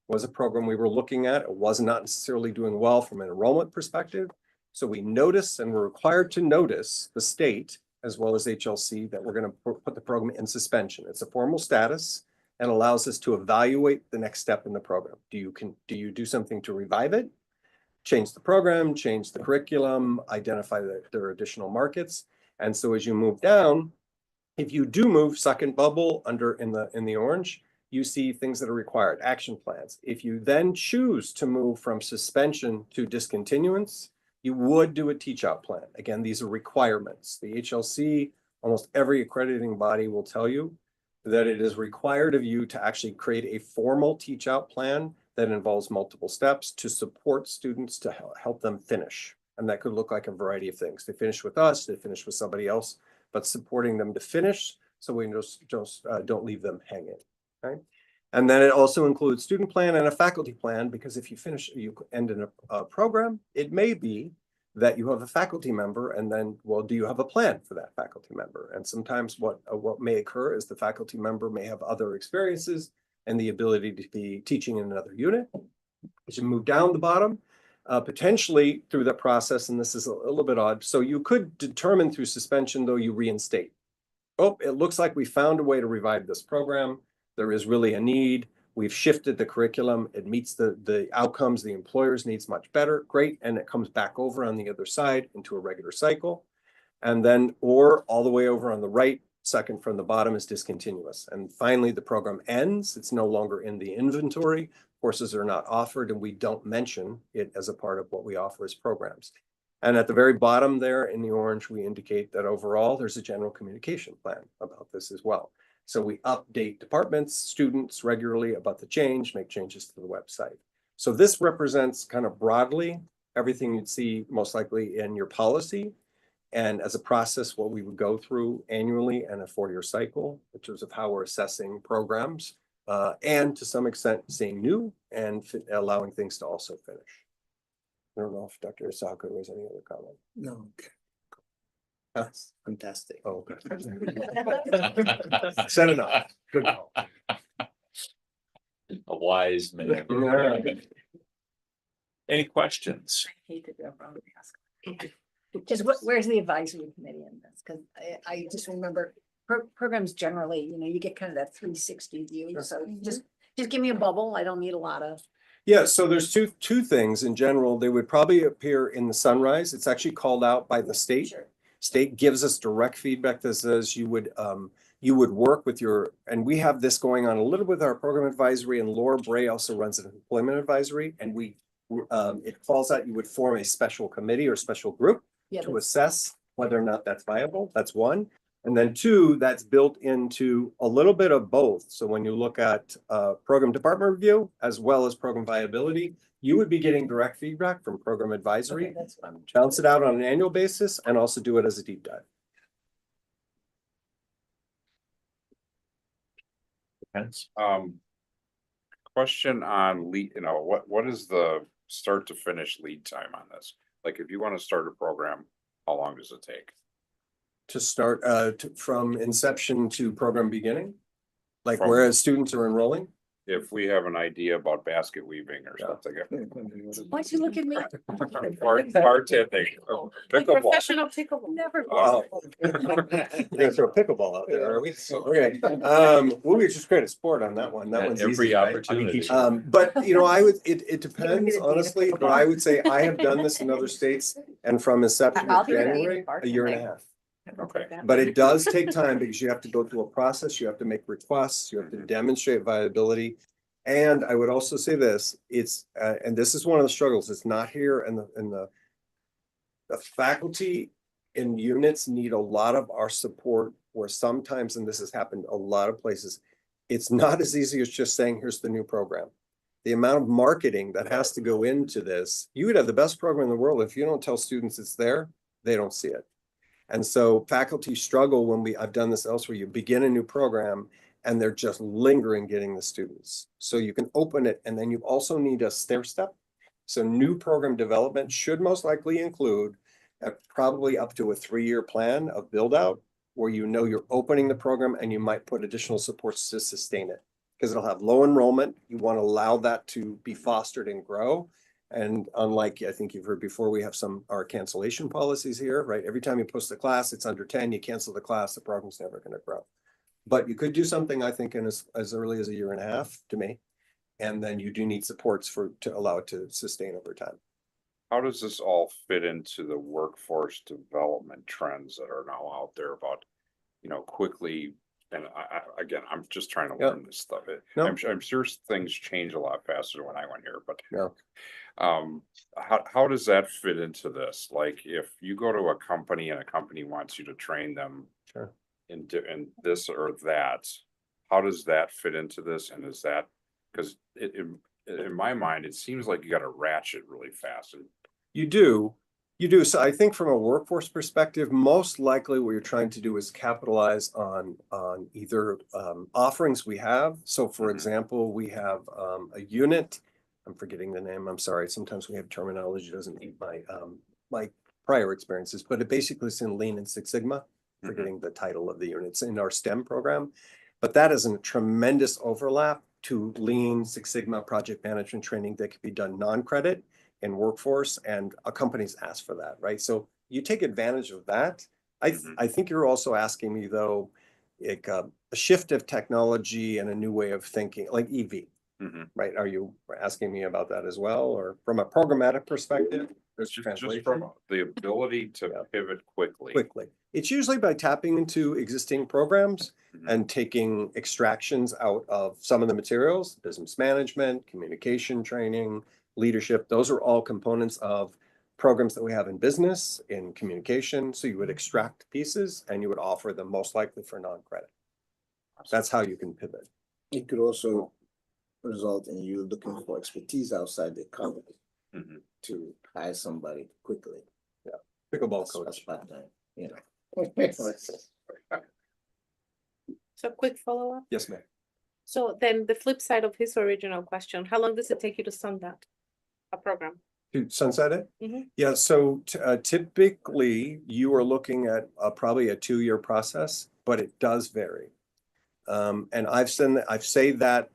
was a program we were looking at. It was not necessarily doing well from an enrollment perspective. So we noticed and we're required to notice the state as well as HLC that we're going to put the program in suspension. It's a formal status and allows us to evaluate the next step in the program. Do you do something to revive it, change the program, change the curriculum, identify that there are additional markets. And so as you move down, if you do move second bubble under in the orange, you see things that are required, action plans. If you then choose to move from suspension to discontinuance, you would do a teach out plan. Again, these are requirements. The HLC, almost every accrediting body will tell you that it is required of you to actually create a formal teach out plan that involves multiple steps to support students to help them finish. And that could look like a variety of things. They finish with us, they finish with somebody else, but supporting them to finish so we just don't leave them hanging, right? And then it also includes student plan and a faculty plan, because if you finish, you end in a program, it may be that you have a faculty member, and then, well, do you have a plan for that faculty member? And sometimes what may occur is the faculty member may have other experiences and the ability to be teaching in another unit. As you move down the bottom, potentially through that process, and this is a little bit odd, so you could determine through suspension, though, you reinstate. Oh, it looks like we found a way to revive this program. There is really a need. We've shifted the curriculum. It meets the outcomes the employer's needs much better. Great. And it comes back over on the other side into a regular cycle. And then, or all the way over on the right, second from the bottom is discontinuous. And finally, the program ends. It's no longer in the inventory. Courses are not offered, and we don't mention it as a part of what we offer as programs. And at the very bottom there in the orange, we indicate that overall, there's a general communication plan about this as well. So we update departments, students regularly about the change, make changes to the website. So this represents kind of broadly everything you'd see most likely in your policy. And as a process, what we would go through annually and a 4-year cycle in terms of how we're assessing programs and to some extent seeing new and allowing things to also finish. I don't know if Dr. Osaka has any other comment. No. That's Fantastic. Oh, okay. Said enough. Good call. A wise man. Any questions? I hate to go wrong. Just where's the advisory committee in this? Because I just remember programs generally, you get kind of that 360 view. So just give me a bubble. I don't need a lot of. Yeah, so there's two things in general. They would probably appear in the sunrise. It's actually called out by the state. Sure. State gives us direct feedback that says you would work with your, and we have this going on a little bit with our program advisory, and Laura Bray also runs an employment advisory, and it calls out you would form a special committee or special group to assess whether or not that's viable. That's one. And then two, that's built into a little bit of both. So when you look at program department review as well as program viability, you would be getting direct feedback from program advisory, bounce it out on an annual basis, and also do it as a deep dive. Depends. Question on lead, what is the start to finish lead time on this? Like if you want to start a program, how long does it take? To start from inception to program beginning, like whereas students are enrolling. If we have an idea about basket weaving or something. Why'd you look at me? Bartending, pickleball. Professional pickleball. Never. Wow. You're gonna throw pickleball out there, are we? Okay. We just create a sport on that one. That one's Every easy, right? opportunity. But I would, it depends honestly, but I would say I have done this in other states, and from inception I'll to do it. January, a year and a half. Okay. But it does take time because you have to go through a process, you have to make requests, you have to demonstrate viability. And I would also say this, it's, and this is one of the struggles, it's not here, and the faculty in units need a lot of our support, where sometimes, and this has happened a lot of places, it's not as easy as just saying, here's the new program. The amount of marketing that has to go into this, you would have the best program in the world. If you don't tell students it's there, they don't see it. And so faculty struggle when I've done this elsewhere, you begin a new program and they're just lingering getting the students. So you can open it, and then you also need a stair step. So new program development should most likely include probably up to a 3-year plan of build out, where you're opening the program and you might put additional supports to sustain it, because it'll have low enrollment. You want to allow that to be fostered and grow. And unlike, I think you've heard before, we have our cancellation policies here, right? Every time you post a class, it's under 10, you cancel the class, the program's never going to grow. But you could do something, I think, in as early as a year and a half to me. And then you do need supports to allow it to sustain over time. how does this all fit into the workforce development trends that are now out there about, quickly? And again, I'm just trying to learn this stuff. I'm sure things change a lot faster when I went here, but how does that fit into this? Like, if you go to a company and a company wants you to train them in this or that, how does that fit into this? And is that, because in my mind, it seems like you got to ratchet really fast. And You do. So I think from a workforce perspective, most likely what you're trying to do is capitalize on either offerings we have. So for example, we have a unit. I'm forgetting the name. I'm sorry. Sometimes we have terminology that doesn't meet my prior experiences, but it basically is in Lean and Six Sigma. Forgetting the title of the units in our STEM program, but that is a tremendous overlap to Lean, Six Sigma project management training that can be done non-credit in workforce, and companies ask for that, right? So you take advantage of that. I think you're also asking me though, like a shift of technology and a new way of thinking, like EV, right? Are you asking me about that as well, or from a programmatic perspective? It's just from the ability to pivot quickly. It's usually by tapping into existing programs and taking extractions out of some of the materials, business management, communication training, leadership. Those are all components of programs that we have in business, in communication. So you would extract pieces and you would offer them most likely for non-credit. That's how you can pivot. It could also result in you looking for expertise outside the company to hire somebody quickly. Yeah, pickleball coach. So quick follow-up. Yes, ma'am. So then the flip side of his original question, how long does it take you to sunset a program? To sunset it? Yeah, so typically you are looking at probably a 2-year process, but it does vary. And I've said that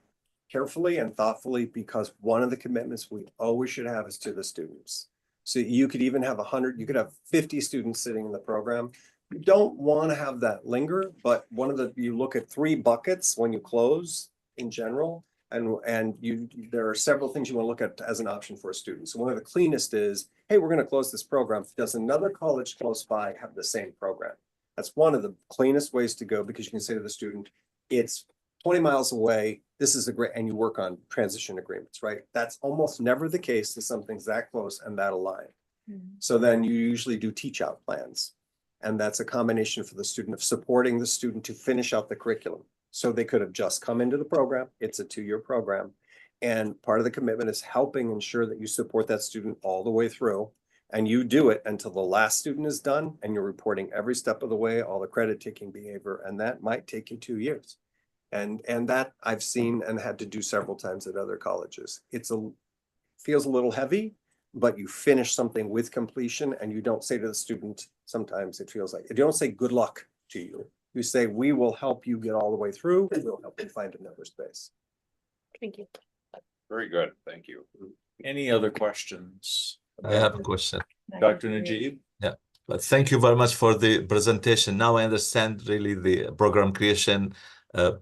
carefully and thoughtfully, because one of the commitments we always should have is to the students. So you could even have 100, you could have 50 students sitting in the program. You don't want to have that linger, but you look at 3 buckets when you close in general, and there are several things you want to look at as an option for a student. So one of the cleanest is, hey, we're going to close this program. Does another college close by have the same program? That's one of the cleanest ways to go, because you can say to the student, it's 20 miles away. This is and you work on transition agreements, right? That's almost never the case that something's that close and that aligned. So then you usually do teach out plans. And that's a combination for the student of supporting the student to finish out the curriculum. So they could have just come into the program. It's a 2-year program. And part of the commitment is helping ensure that you support that student all the way through. And you do it until the last student is done, and you're reporting every step of the way, all the credit taking behavior, and that might take you 2 years. And that I've seen and had to do several times at other colleges. Feels a little heavy, but you finish something with completion, and you don't say to the student, sometimes it feels like, you don't say good luck to you. You say, we will help you get all the way through. We'll help you find another space. Thank you. Very good. Thank you. Any other questions? I have a question. Dr. Najib? Yeah, but thank you very much for the presentation. Now I understand really the program creation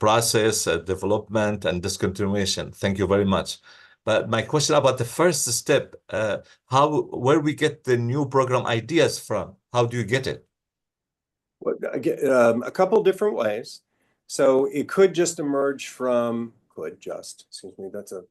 process, development, and discontinuation. Thank you very much. But my question about the first step, where we get the new program ideas from? How do you get it? Well, a couple different ways. So it could just emerge from, excuse me, that's a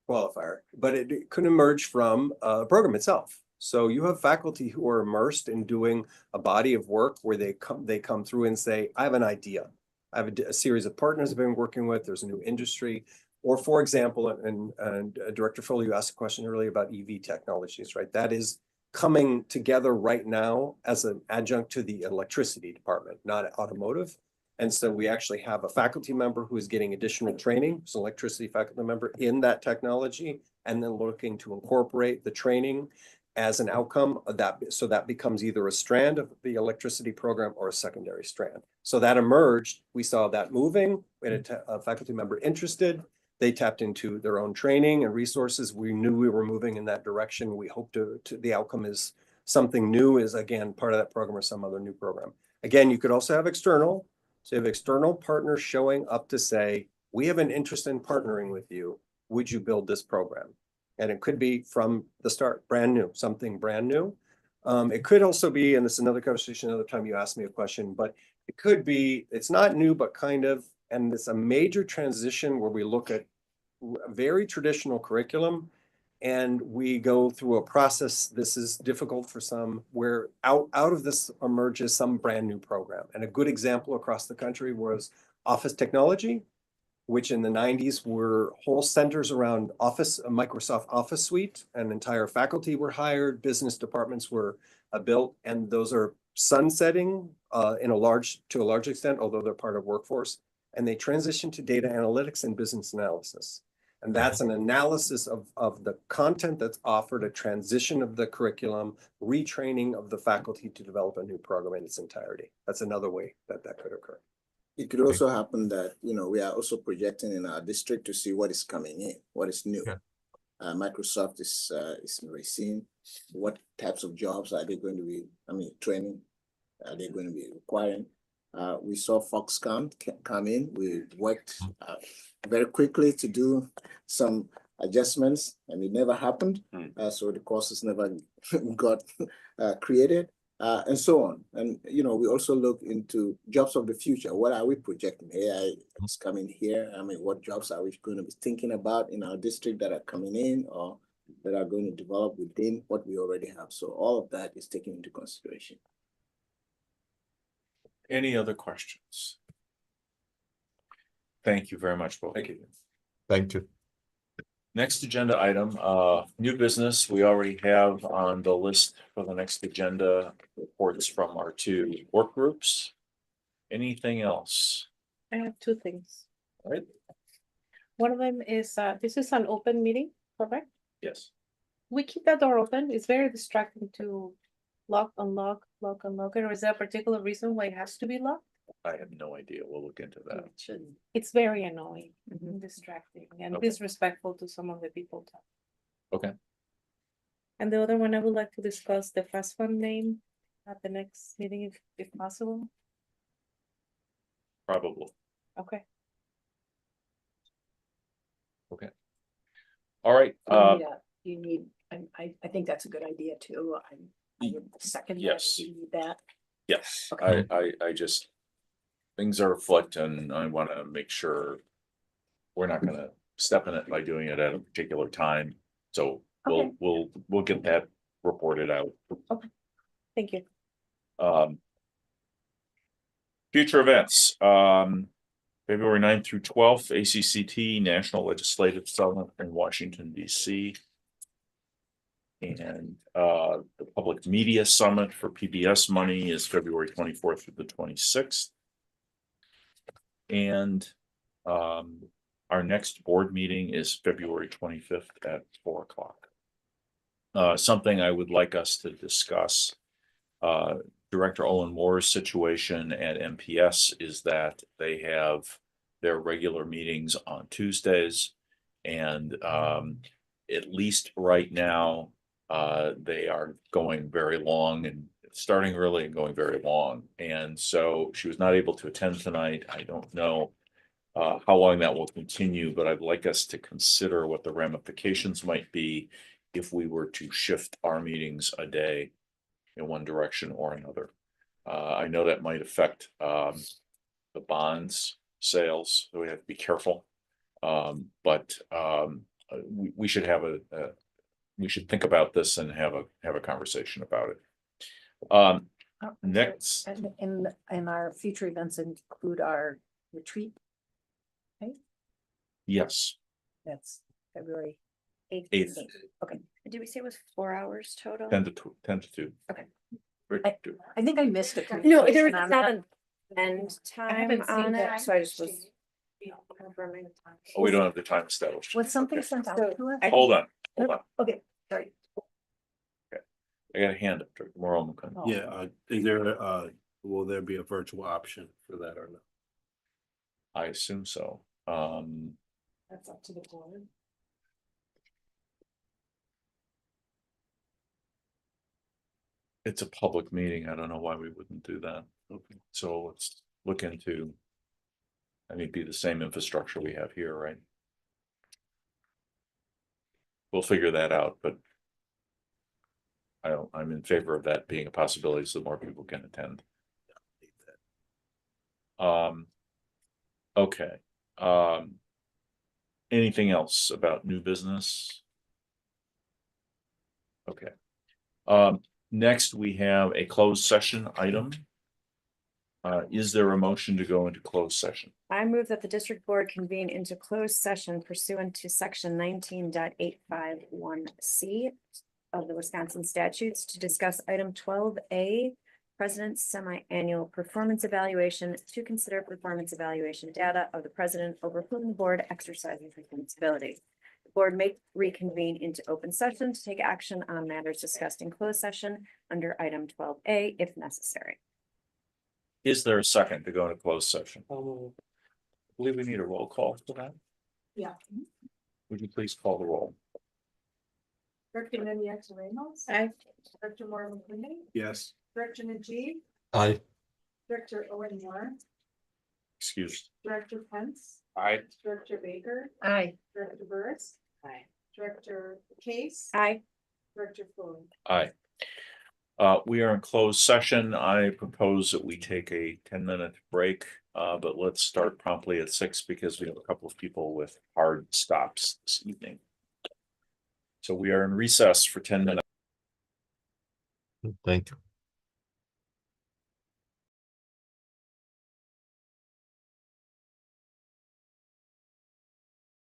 qualifier, but it could emerge from a program itself. So you have faculty who are immersed in doing a body of work where they come through and say, I have an idea. I have a series of partners I've been working with. There's a new industry. Or for example, and Director Foley, you asked a question earlier about EV technologies, right? That is coming together right now as an adjunct to the electricity department, not automotive. And so we actually have a faculty member who is getting additional training, so electricity faculty member in that technology, and then looking to incorporate the training as an outcome of that. So that becomes either a strand of the electricity program or a secondary strand. So that emerged, we saw that moving, we had a faculty member interested. They tapped into their own training and resources. We knew we were moving in that direction. We hope the outcome is something new, is again, part of that program or some other new program. Again, you could also have external. So you have external partners showing up to say, we have an interest in partnering with you. Would you build this program? And it could be from the start, brand new, something brand new. It could also be, and this is another conversation, another time you asked me a question, but it could be, it's not new, but kind of, and it's a major transition where we look at a very traditional curriculum and we go through a process. This is difficult for some, where out of this emerges some brand new program. And a good example across the country was office technology, which in the 90s were whole centers around Office, a Microsoft Office suite, and entire faculty were hired, business departments were built, and those are sunsetting to a large extent, although they're part of workforce, and they transition to data analytics and business analysis. And that's an analysis of the content that's offered, a transition of the curriculum, retraining of the faculty to develop a new program in its entirety. That's another way that could occur. It could also happen that, we are also projecting in our district to see what is coming in, what is new. Microsoft is seeing what types of jobs are they going to be, training, are they going to be requiring. We saw Foxconn come in. We worked very quickly to do some adjustments, and it never happened. So the courses never got created. And so on. And, we also look into jobs of the future. What are we projecting? AI is coming here. What jobs are we going to be thinking about in our district that are coming in or that are going to develop within what we already have? So all of that is taken into consideration. Any other questions? Thank you very much, both. Thank you. Thank you. Next agenda item, new business. We already have on the list for the next agenda reports from our two work groups. Anything else? I have two things. All right. One of them is, this is an open meeting, correct? Yes. We keep that door open. It's very distracting to lock, unlock, lock, unlock. Or is there a particular reason why it has to be locked? I have no idea. We'll look into that. It shouldn't. It's very annoying and distracting and Okay. disrespectful to some of the people. Okay. And the other one, I would like to discuss the fast fund name at the next meeting, if possible. Probably. Okay. Okay. All right. You need, I think that's a good idea too. I would second that. Yes. You need that. Yes, Okay. I just, things are afoot and I want to make sure we're not gonna step in it by doing it at a particular time. So Okay. we'll get that reported out. Thank you. Future events, February 9th through 12th, ACCT National Legislative Summit in Washington, DC. And the Public Media Summit for PBS money is February 24th through the 26th. And our next board meeting is February 25th at 4 o'clock. Something I would like us to discuss, Director Olin Moore's situation at MPS is that they have their regular meetings on Tuesdays. And at least right now, they are going very long and starting early and going very long. And so she was not able to attend tonight. I don't know how long that will continue, but I'd like us to consider what the ramifications might be if we were to shift our meetings a day in one direction or another. I know that might affect the bonds sales, so we have to be careful. But we should have we should think about this and have a conversation about it. Next, And our future events include our retreat. Okay, yes, that's February 8th. 8th. Okay, Did we say it was 4 hours total? 10 to 2. Okay. I think I missed it. No, there was not an end I time haven't seen on it, that. so I just was confirming the time. Oh, we don't have the time established. Was something Okay. sent out to us? Hold on. Okay, sorry. I got a hand up there. More on the. Yeah, is there, will there be a virtual option for that or not? I assume so. That's up to the board. It's a public meeting. I don't know why we wouldn't do that. Okay. So let's look into. I mean, be the same infrastructure we have here, right? we'll figure that out, but I'm in favor of that being a possibility so more people can attend. Okay. Anything else about new business? Okay. Next, we have a closed session item. Is there a motion to go into closed session? I move that the district board convene into closed session pursuant to section 19.851C of the Wisconsin statutes to discuss item 12A, president's semi-annual performance evaluation, to consider performance evaluation data of the president over whom the board exercises responsibility. The board may reconvene into open session to take action on matters discussed in closed session under item 12A if necessary. Is there a second to go into closed session? I believe we need a roll call for that. Yeah. Would you please call the roll? Director Nancy Reynolds. Aye. Director Maura McClintock. Yes. Director Najee. Aye. Director Owen Moore. Excuse. Director Pence. Aye. Director Baker. Aye. Director Burris. Aye. Director Case. Aye. Director Floyd. Aye. We are in closed session. I propose that we take a 10-minute break, but let's start promptly at 6 because we have a couple of people with hard stops this evening. So we are in recess for 10 minutes. Thank you.